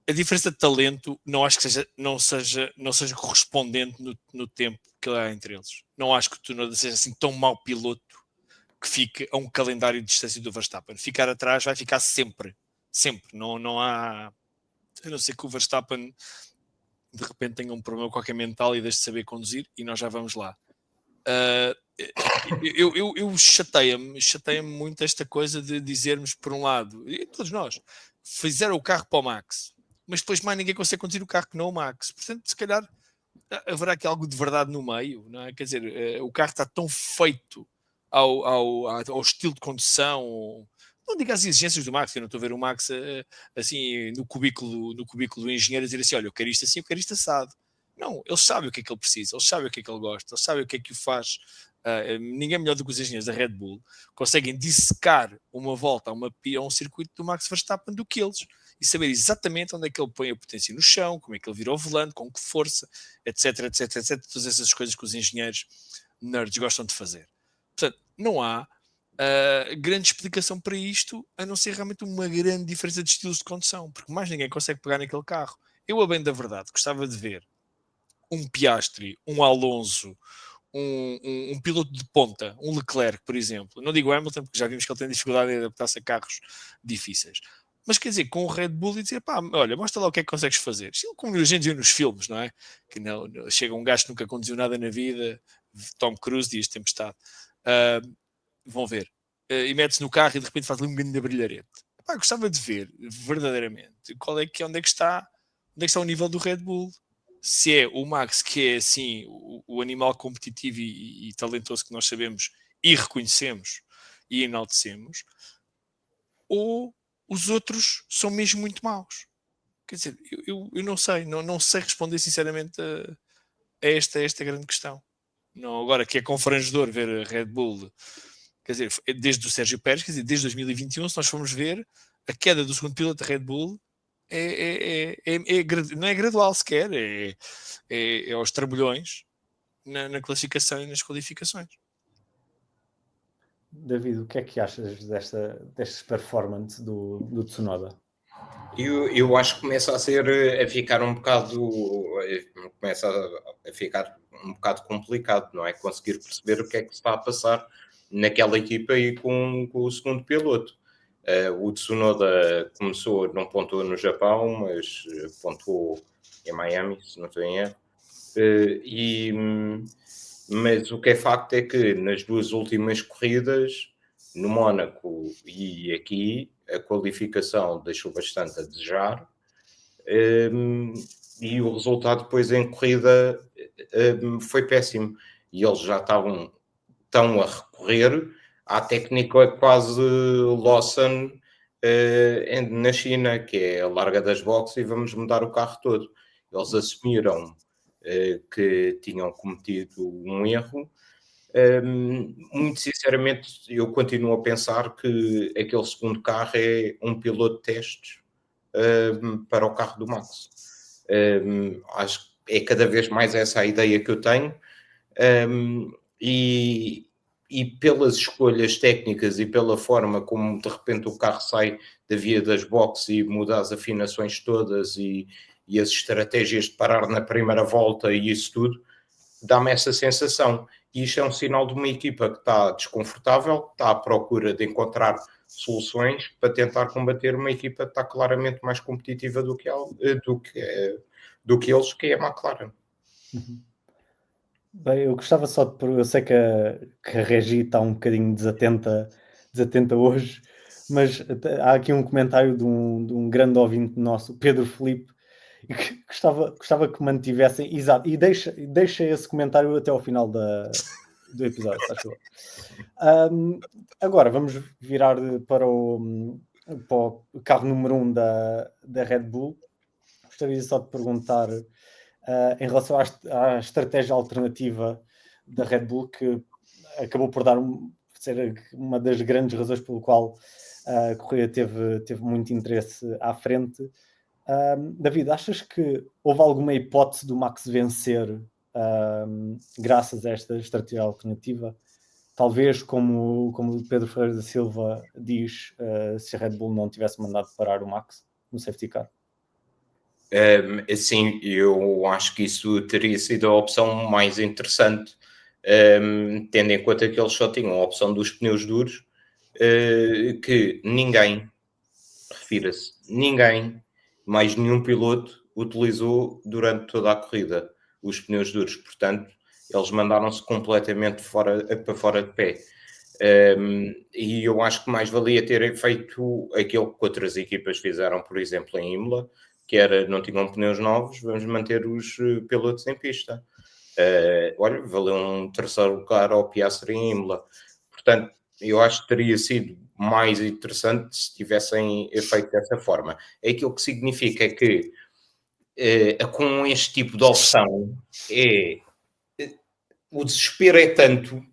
A diferença de talento não acho que não seja correspondente no tempo que há entre eles. Não acho que o Tsunoda seja assim tão mau piloto que fique a um calendário de distância do Verstappen. Ficar atrás vai ficar sempre. Não há... A não ser que o Verstappen de repente tenha um problema qualquer mental e deixe de saber conduzir, e nós já vamos lá. Eu chateia-me muito esta coisa de dizermos, por um lado, e todos nós, fizeram o carro para o Max, mas depois mais ninguém consegue conduzir o carro que não o Max. Portanto, se calhar haverá aqui algo de verdade no meio, não é? Quer dizer, o carro está tão feito ao estilo de condução, não digo às exigências do Max, eu não estou a ver o Max assim no cubículo do engenheiro a dizer assim, olha, eu quero isto assim, eu quero isto assado. Não, eles sabem o que é que ele precisa, eles sabem o que é que ele gosta, eles sabem o que é que o faz. Ninguém melhor do que os engenheiros da Red Bull conseguem dissecar uma volta a um circuito do Max Verstappen do que eles, e saber exatamente onde é que ele põe a potência no chão, como é que ele vira o volante, com que força, etc, todas essas coisas que os engenheiros nerds gostam de fazer. Portanto, não há grande explicação para isto, a não ser realmente uma grande diferença de estilos de condução, porque mais ninguém consegue pegar naquele carro. Eu, a bem da verdade, gostava de ver um Piastri, um Alonso, um piloto de ponta, um Leclerc, por exemplo. Não digo Hamilton, porque já vimos que ele tem dificuldade em adaptar-se a carros difíceis. Mas quer dizer, com o Red Bull e dizer, pá, olha, mostra lá o que é que consegues fazer. Estilo como a gente viu nos filmes, não é? Que chega um gajo que nunca conduziu nada na vida, Tom Cruise, dias de tempestade. Vão ver. E mete-se no carro e de repente faz ali um grande brilharete. Pá, gostava de ver, verdadeiramente, onde é que está o nível do Red Bull. Se é o Max, que é assim o animal competitivo e talentoso que nós sabemos e reconhecemos e enaltecemos, ou os outros são mesmo muito maus. Quer dizer, eu não sei, não sei responder sinceramente a esta grande questão. Não, agora que é confrangedor ver a Red Bull, quer dizer, desde o Sérgio Pérez, quer dizer, desde 2021, se nós formos ver, a queda do segundo piloto da Red Bull não é gradual sequer, é aos trambolhões na classificação e nas qualificações. David, o que é que achas destas performances do Tsunoda? Eu acho que começa a ficar um bocado complicado, não é? Conseguir perceber o que é que se está a passar naquela equipa e com o segundo piloto. O Tsunoda não pontuou no Japão, mas pontuou em Miami, se não estou em erro. Mas o que é facto é que nas duas últimas corridas, no Mónaco e aqui, a qualificação deixou bastante a desejar. E o resultado depois em corrida foi péssimo. E eles já estão a recorrer à técnica quase Lawson na China, que é a larga das boxes e vamos mudar o carro todo. Eles assumiram que tinham cometido um erro. Muito sinceramente, eu continuo a pensar que aquele segundo carro é um piloto de testes para o carro do Max. Acho que é cada vez mais essa a ideia que eu tenho. E pelas escolhas técnicas e pela forma como de repente o carro sai da via das boxes e muda as afinações todas e as estratégias de parar na primeira volta e isso tudo, dá-me essa sensação. E isto é um sinal de uma equipa que está desconfortável, que está à procura de encontrar soluções para tentar combater uma equipa que está claramente mais competitiva do que eles, que é a McLaren. Bem, eu gostava só de... Eu sei que a Regi está um bocadinho desatenta hoje, mas há aqui um comentário de um grande ouvinte nosso, Pedro Filipe, que gostava que mantivessem... Exato, e deixa esse comentário até ao final do episódio, se achou. Agora vamos virar para o carro número 1 da Red Bull. Gostaria só de perguntar em relação à estratégia alternativa da Red Bull, que acabou por ser uma das grandes razões pelo qual a corrida teve muito interesse à frente. David, achas que houve alguma hipótese do Max vencer graças a esta estratégia alternativa? Talvez, como o Pedro Ferreira da Silva diz, se a Red Bull não tivesse mandado parar o Max no safety car. Sim, eu acho que isso teria sido a opção mais interessante, tendo em conta que eles só tinham a opção dos pneus duros, que ninguém, refira-se, ninguém, mais nenhum piloto utilizou durante toda a corrida os pneus duros, portanto eles mandaram-se completamente para fora de pé. E eu acho que mais valia terem feito aquilo que outras equipas fizeram, por exemplo, em Imola, que era, não tinham pneus novos, vamos manter os pilotos em pista. Olha, valeu um terceiro lugar ao Piastri em Imola. Portanto, eu acho que teria sido mais interessante se tivessem feito dessa forma. Aquilo que significa é que com este tipo de opção o desespero é tanto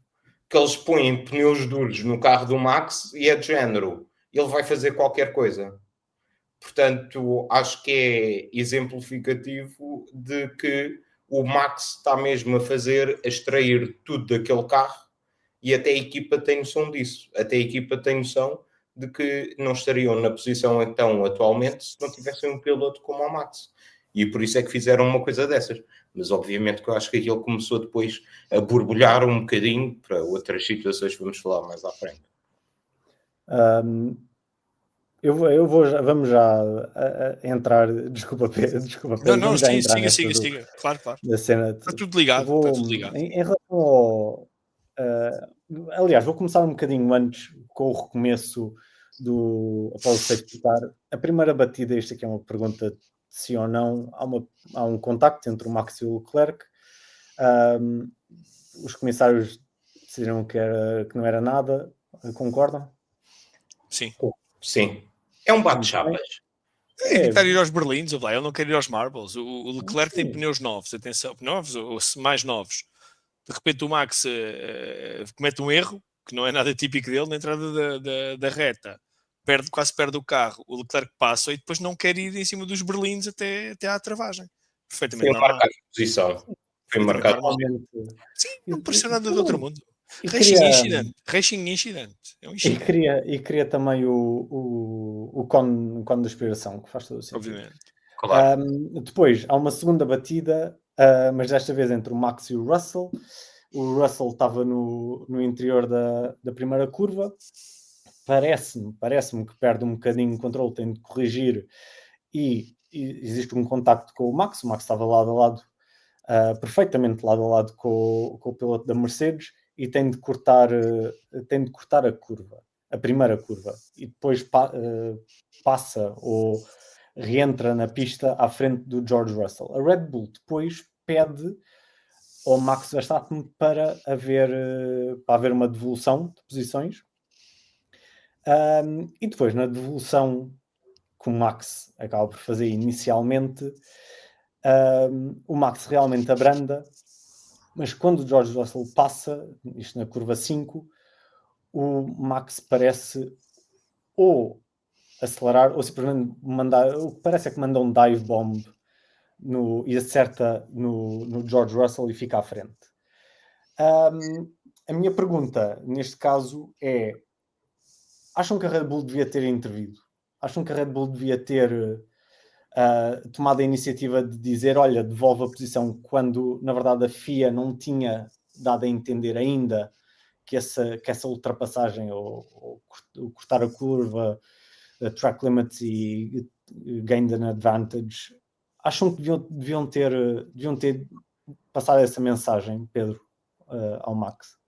que eles põem pneus duros no carro do Max e é de género, ele vai fazer qualquer coisa. Portanto, acho que é exemplificativo de que o Max está mesmo a extrair tudo daquele carro e até a equipa tem noção disso. Até a equipa tem noção de que não estariam na posição então atualmente se não tivessem um piloto como o Max. E por isso é que fizeram uma coisa dessas. Mas obviamente que eu acho que aquilo começou depois a borbulhar um bocadinho para outras situações que vamos falar mais à frente. Vamos já entrar. Desculpa, Pedro. Não, já siga. Claro. Da cena. Está tudo ligado. Em relação ao. Aliás, vou começar um bocadinho antes com o recomeço após o safety car. A primeira batida, isto aqui é uma pergunta de sim ou não. Há um contacto entre o Max e o Leclerc. Os comissários decidiram que não era nada. Concordam? Sim. É um bate-chapas. Evitar ir aos Berlins, ele não quer ir aos Marbles. O Leclerc tem pneus novos, atenção, novos ou mais novos. De repente o Max comete um erro, que não é nada típico dele, na entrada da reta. Quase perde o carro. O Leclerc passa e depois não quer ir em cima dos Berlins até à travagem. Perfeitamente normal. Foi marcado de posição. Foi marcado. Sim, não pareceu nada do outro mundo. Racing incident. É um incidente. E queria também o cone de aspiração, que faz todo o sentido. Obviamente. Claro. Depois, há uma segunda batida, mas desta vez entre o Max e o Russell. O Russell estava no interior da primeira curva. Parece-me que perde um bocadinho o controle, tem de corrigir e existe um contacto com o Max. O Max estava lado a lado, perfeitamente lado a lado com o piloto da Mercedes, e tem de cortar a curva, a primeira curva, e depois passa ou reentra na pista à frente do George Russell. A Red Bull depois pede ao Max Verstappen para haver uma devolução de posições, e depois na devolução que o Max acaba por fazer inicialmente, o Max realmente abranda. Mas quando o George Russell passa, isto na curva 5, o Max parece ou acelerar ou simplesmente mandar, o que parece é que manda um dive bomb e acerta no George Russell e fica à frente. A minha pergunta neste caso é: acham que a Red Bull devia ter intervido? Acham que a Red Bull devia ter tomado a iniciativa de dizer, olha, devolve a posição, quando na verdade a FIA não tinha dado a entender ainda que essa ultrapassagem ou cortar a curva, track limits e gain an advantage, acham que deviam ter passado essa mensagem, Pedro, ao Max?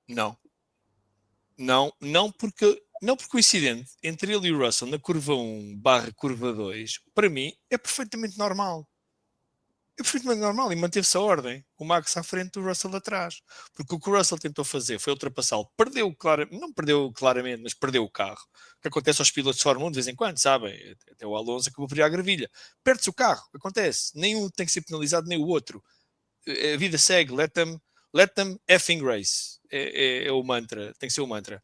Não, porque o incidente entre ele e o Russell na curva 1/curva 2, para mim, é perfeitamente normal. É perfeitamente normal e manteve-se a ordem. O Max à frente, o Russell atrás. Porque o que o Russell tentou fazer foi ultrapassá-lo. Não perdeu claramente, mas perdeu o carro. O que acontece aos pilotos de Fórmula 1 de vez em quando, sabem? Até o Alonso acabou por ir à gravilha. Perde-se o carro, acontece. Nenhum tem que ser penalizado, nem o outro. A vida segue, let them effing race. É o mantra, tem que ser o mantra.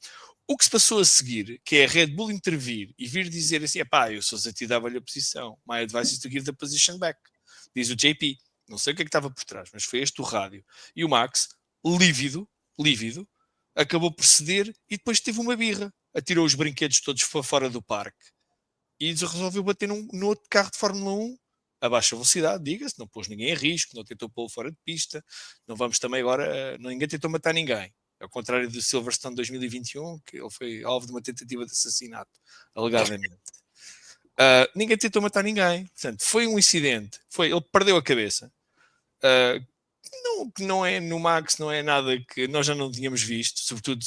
O que se passou a seguir, que é a Red Bull intervir e vir dizer assim, eu sou ZTW a posição, my advice is to give the position back, diz o JP. Não sei o que é que estava por trás, mas foi este o rádio. E o Max, lívido, acabou por ceder e depois teve uma birra. Atirou os brinquedos todos para fora do parque e resolveu bater no outro carro de Fórmula 1 a baixa velocidade, diga-se, não pôs ninguém em risco, não tentou pô-lo fora de pista, não vamos também agora, ninguém tentou matar ninguém. Ao contrário do Silverstone 2021, que ele foi alvo de uma tentativa de assassinato, alegadamente. Ninguém tentou matar ninguém. Portanto, foi um incidente. Ele perdeu a cabeça. Não é no Max, não é nada que nós já não tínhamos visto, sobretudo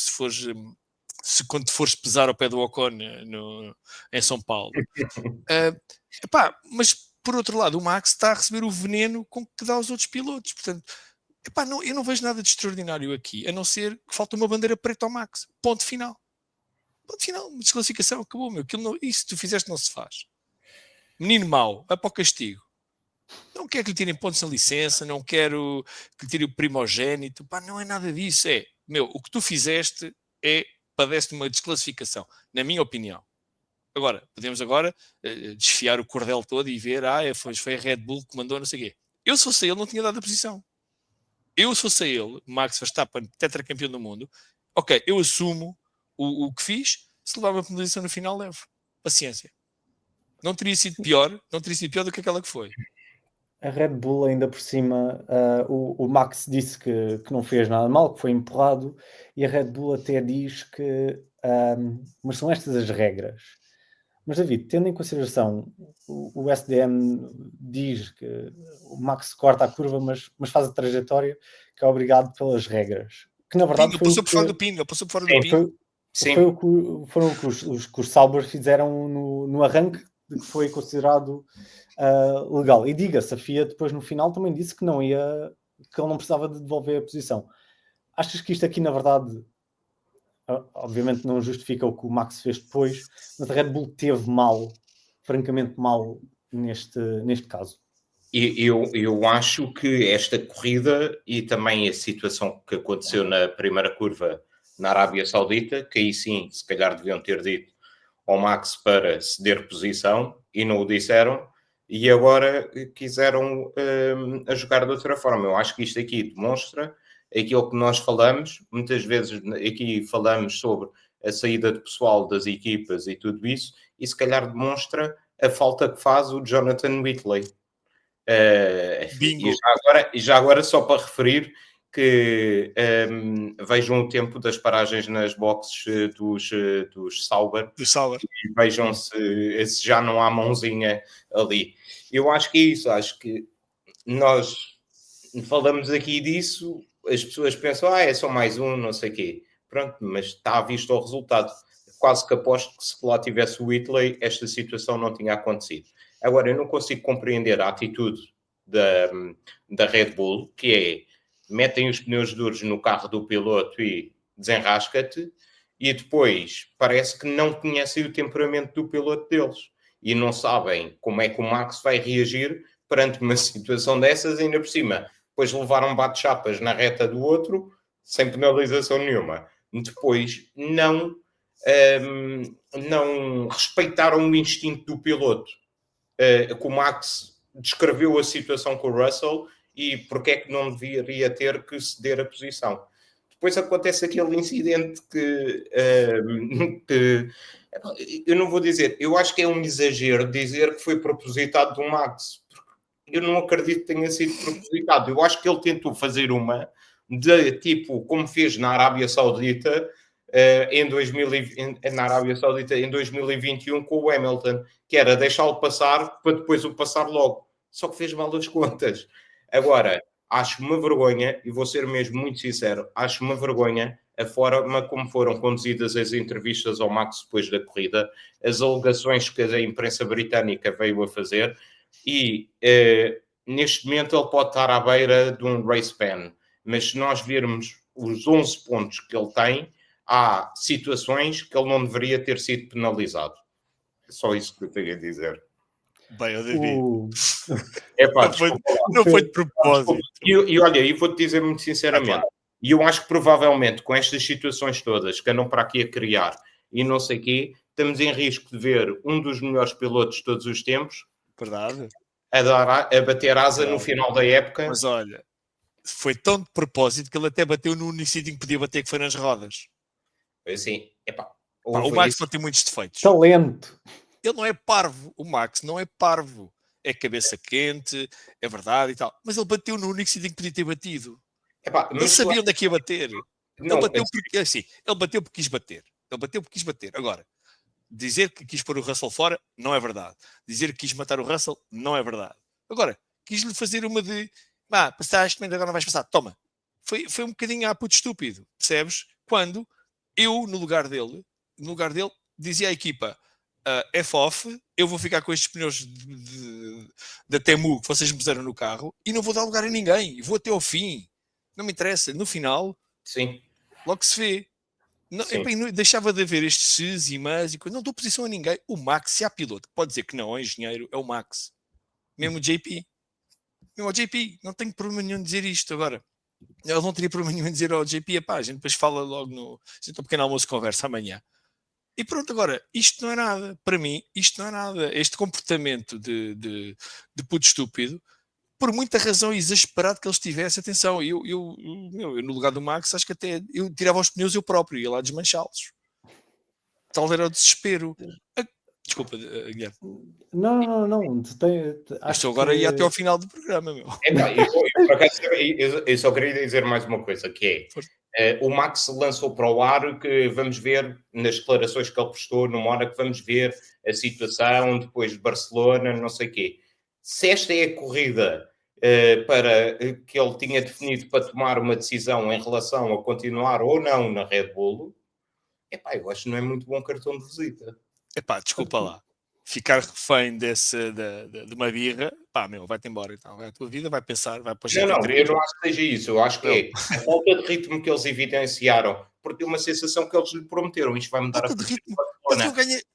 quando fores pesar ao pé do Ocon em São Paulo. Mas por outro lado, o Max está a receber o veneno com que dá aos outros pilotos. Portanto, eu não vejo nada de extraordinário aqui, a não ser que falta uma bandeira preta ao Max. Ponto final. Desclassificação, acabou, meu. Isso que tu fizeste não se faz. Menino mau, vai para o castigo. Não quero que lhe tirem pontos na licença, não quero que lhe tirem o primogénito. Não é nada disso. O que tu fizeste padece de uma desclassificação, na minha opinião. Agora, podemos desfiar o cordel todo e ver, foi a Red Bull que mandou, não sei o quê. Eu, se fosse ele, não tinha dado a posição. Eu, se fosse ele, Max Verstappen, tetracampeão do mundo, ok, eu assumo o que fiz, se levar uma penalização no final, levo. Paciência. Não teria sido pior do que aquela que foi. A Red Bull, ainda por cima, o Max disse que não fez nada mal, que foi empurrado, e a Red Bull até diz que mas são estas as regras. Mas, David, tendo em consideração, o SDM diz que o Max corta a curva, mas faz a trajetória, que é obrigado pelas regras. Que, na verdade, ele passou por fora do pino. Foram o que os Sauber fizeram no arranque, de que foi considerado legal. E diga-se, a FIA depois no final também disse que ele não precisava de devolver a posição. Achas que isto aqui, na verdade, obviamente não justifica o que o Max fez depois, mas a Red Bull teve francamente mal neste caso? Eu acho que esta corrida e também a situação que aconteceu na primeira curva na Arábia Saudita, que aí sim, se calhar deviam ter dito ao Max para ceder posição e não o disseram, e agora quiseram a jogar de outra forma. Eu acho que isto aqui demonstra aquilo que nós falamos, muitas vezes aqui falamos sobre a saída de pessoal das equipas e tudo isso, e se calhar demonstra a falta que faz o Jonathan Whitley. E já agora só para referir que vejam o tempo das paragens nas boxes dos Sauber e vejam se já não há mãozinha ali. Eu acho que é isso, acho que nós falamos aqui disso, as pessoas pensam, é só mais um, não sei o quê. Pronto, mas está visto o resultado. Quase que aposto que se lá tivesse o Whitley, esta situação não tinha acontecido. Agora, eu não consigo compreender a atitude da Red Bull, que é, metem os pneus duros no carro do piloto e desenrasca-te, e depois parece que não conhecem o temperamento do piloto deles. E não sabem como é que o Max vai reagir perante uma situação dessas, ainda por cima. Depois levaram bate-chapas na reta do outro, sem penalização nenhuma. Depois não respeitaram o instinto do piloto. Que o Max descreveu a situação com o Russell e porque é que não deveria ter que ceder a posição. Depois acontece aquele incidente que eu não vou dizer, eu acho que é um exagero dizer que foi propositado do Max. Eu não acredito que tenha sido propositado. Eu acho que ele tentou fazer uma de tipo, como fez na Arábia Saudita na Arábia Saudita em 2021 com o Hamilton, que era deixá-lo passar para depois o passar logo. Só que fez mal as contas. Agora, acho uma vergonha, e vou ser mesmo muito sincero, acho uma vergonha a forma como foram conduzidas as entrevistas ao Max depois da corrida, as alegações que a imprensa britânica veio a fazer, e neste momento ele pode estar à beira de um race ban, mas se nós virmos os 11 pontos que ele tem, há situações que ele não deveria ter sido penalizado. É só isso que eu tenho a dizer. Bem, eu David. Epá, não foi de propósito. E olha, e vou-te dizer muito sinceramente, E eu acho que provavelmente com estas situações todas que andam para aqui a criar e não sei o quê, estamos em risco de ver um dos melhores pilotos de todos os tempos Verdade. a bater asa no final da época. Mas olha, foi tão de propósito que ele até bateu no único sítio em que podia bater, que foi nas rodas. Assim, O Max pode ter muitos defeitos. Talento. Ele não é parvo. O Max não é parvo. É cabeça quente, é verdade e tal. Mas ele bateu no único sítio em que podia ter batido. Ele sabia onde é que ia bater. Ele bateu porque, assim, ele bateu porque quis bater. Ele bateu porque quis bater. Agora, dizer que quis pôr o Russell fora, não é verdade. Dizer que quis matar o Russell, não é verdade. Agora, quis-lhe fazer uma de passaste, mas agora não vais passar. Toma. Foi um bocadinho puto estúpido, percebes? Quando eu, no lugar dele, dizia à equipa, F-off, eu vou ficar com estes pneus da Temu que vocês me puseram no carro e não vou dar lugar a ninguém. Vou até ao fim. Não me interessa. No final, sim, logo se vê. Não, deixava de haver estes Cs e mas e coisas. Não dou posição a ninguém. O Max, se há piloto que pode dizer que não é engenheiro, é o Max. Mesmo o JP. Mesmo o JP. Não tenho problema nenhum em dizer isto. Agora, ele não teria problema nenhum em dizer ao JP, a gente depois fala logo no... A gente tem um pequeno almoço de conversa amanhã. E pronto, agora, isto não é nada. Para mim, isto não é nada. Este comportamento de puto estúpido, por muita razão exasperado que eles tivessem, atenção, eu no lugar do Max, acho que até eu tirava os pneus eu próprio, ia lá desmanchá-los. Tal era o desespero. Desculpa, Guilherme. Não. Estou agora a ir até ao final do programa, meu. Eu só queria dizer mais uma coisa, que é, o Max lançou para o ar que vamos ver, nas declarações que ele prestou no Mónaco, vamos ver a situação depois de Barcelona, não sei o quê. Se esta é a corrida que ele tinha definido para tomar uma decisão em relação a continuar ou não na Red Bull, eu acho que não é muito bom cartão de visita. Desculpa lá. Ficar refém de uma birra, vai-te embora então. Vai a tua vida, vai pensar, vai para o GT3. Eu não acho que seja isso. Eu acho que é a falta de ritmo que eles evidenciaram, porque tem uma sensação que eles lhe prometeram. Isto vai mudar a corrida.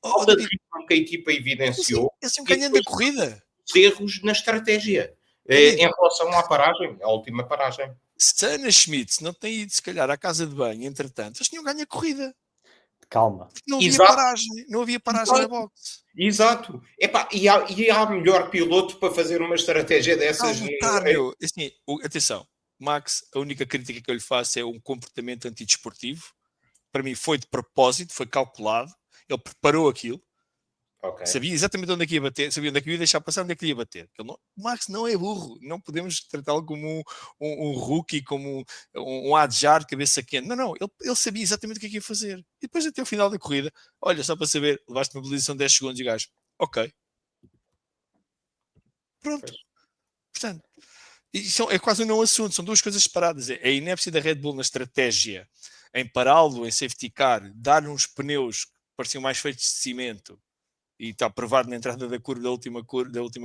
Falta de ritmo que a equipa evidenciou. Eles iam ganhando a corrida. Os erros na estratégia. Em relação à paragem, a última paragem. Se Ana Schmidt não tem ido, se calhar, à casa de banho, entretanto, eles tinham ganho a corrida. Calma. Não havia paragem na boxe. Exato. E há melhor piloto para fazer uma estratégia dessas? Atenção, Max, a única crítica que eu lhe faço é um comportamento antidesportivo. Para mim foi de propósito, foi calculado. Ele preparou aquilo. Okay. Sabia exatamente onde é que ia bater, sabia onde é que ia deixar passar, onde é que ia bater. O Max não é burro, não podemos tratá-lo como um rookie, como um adjar, cabeça quente. Não, ele sabia exatamente o que é que ia fazer. E depois, até o final da corrida, olha, só para saber, levaste uma mobilização de 10 segundos e gajo, ok. Pronto. Portanto, é quase um não assunto, são duas coisas separadas. É a inépcia da Red Bull na estratégia, em pará-lo, em safety car, dar-lhe uns pneus que pareciam mais feitos de cimento, e está provado na entrada da última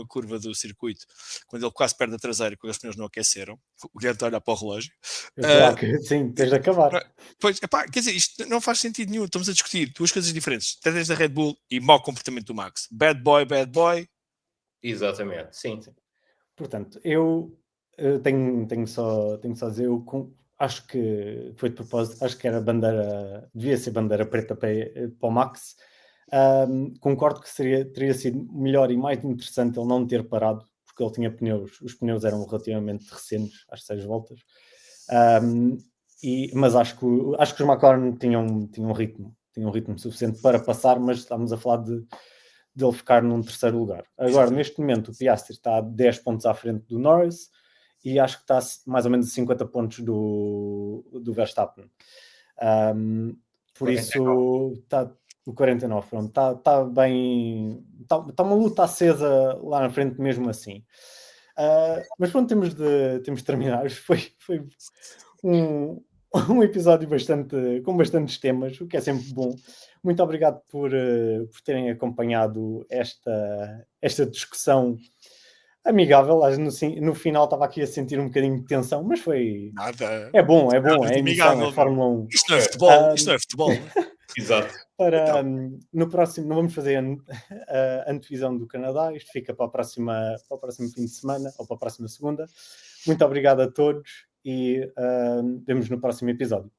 curva do circuito, quando ele quase perde a traseira, porque os pneus não aqueceram. O Guilherme está a olhar para o relógio. Claro que sim, tens de acabar. Pois, quer dizer, isto não faz sentido nenhum. Estamos a discutir duas coisas diferentes. Estratégia da Red Bull e mau comportamento do Max. Bad boy. Exatamente, sim. Portanto, eu tenho só a dizer, acho que foi de propósito, acho que devia ser bandeira preta para o Max. Concordo que teria sido melhor e mais interessante ele não ter parado, porque ele tinha pneus, os pneus eram relativamente recentes, às 6 voltas, mas acho que os McLaren tinham ritmo suficiente para passar, mas estamos a falar de ele ficar num terceiro lugar. Agora, neste momento, o Piastri está a 10 pontos à frente do Norris e acho que está mais ou menos a 50 pontos do Verstappen. Por isso, está o 49, pronto, está bem, está uma luta acesa lá na frente mesmo assim. Mas pronto, temos de terminar. Foi um episódio com bastantes temas, o que é sempre bom. Muito obrigado por terem acompanhado esta discussão amigável. No final estava aqui a sentir um bocadinho de tensão, mas foi... Nada. É bom, é emissão, é Fórmula 1. Isto não é futebol. Exato. No próximo, não vamos fazer a antevisão do Canadá, isto fica para o próximo fim de semana, ou para a próxima segunda. Muito obrigado a todos e vemos no próximo episódio.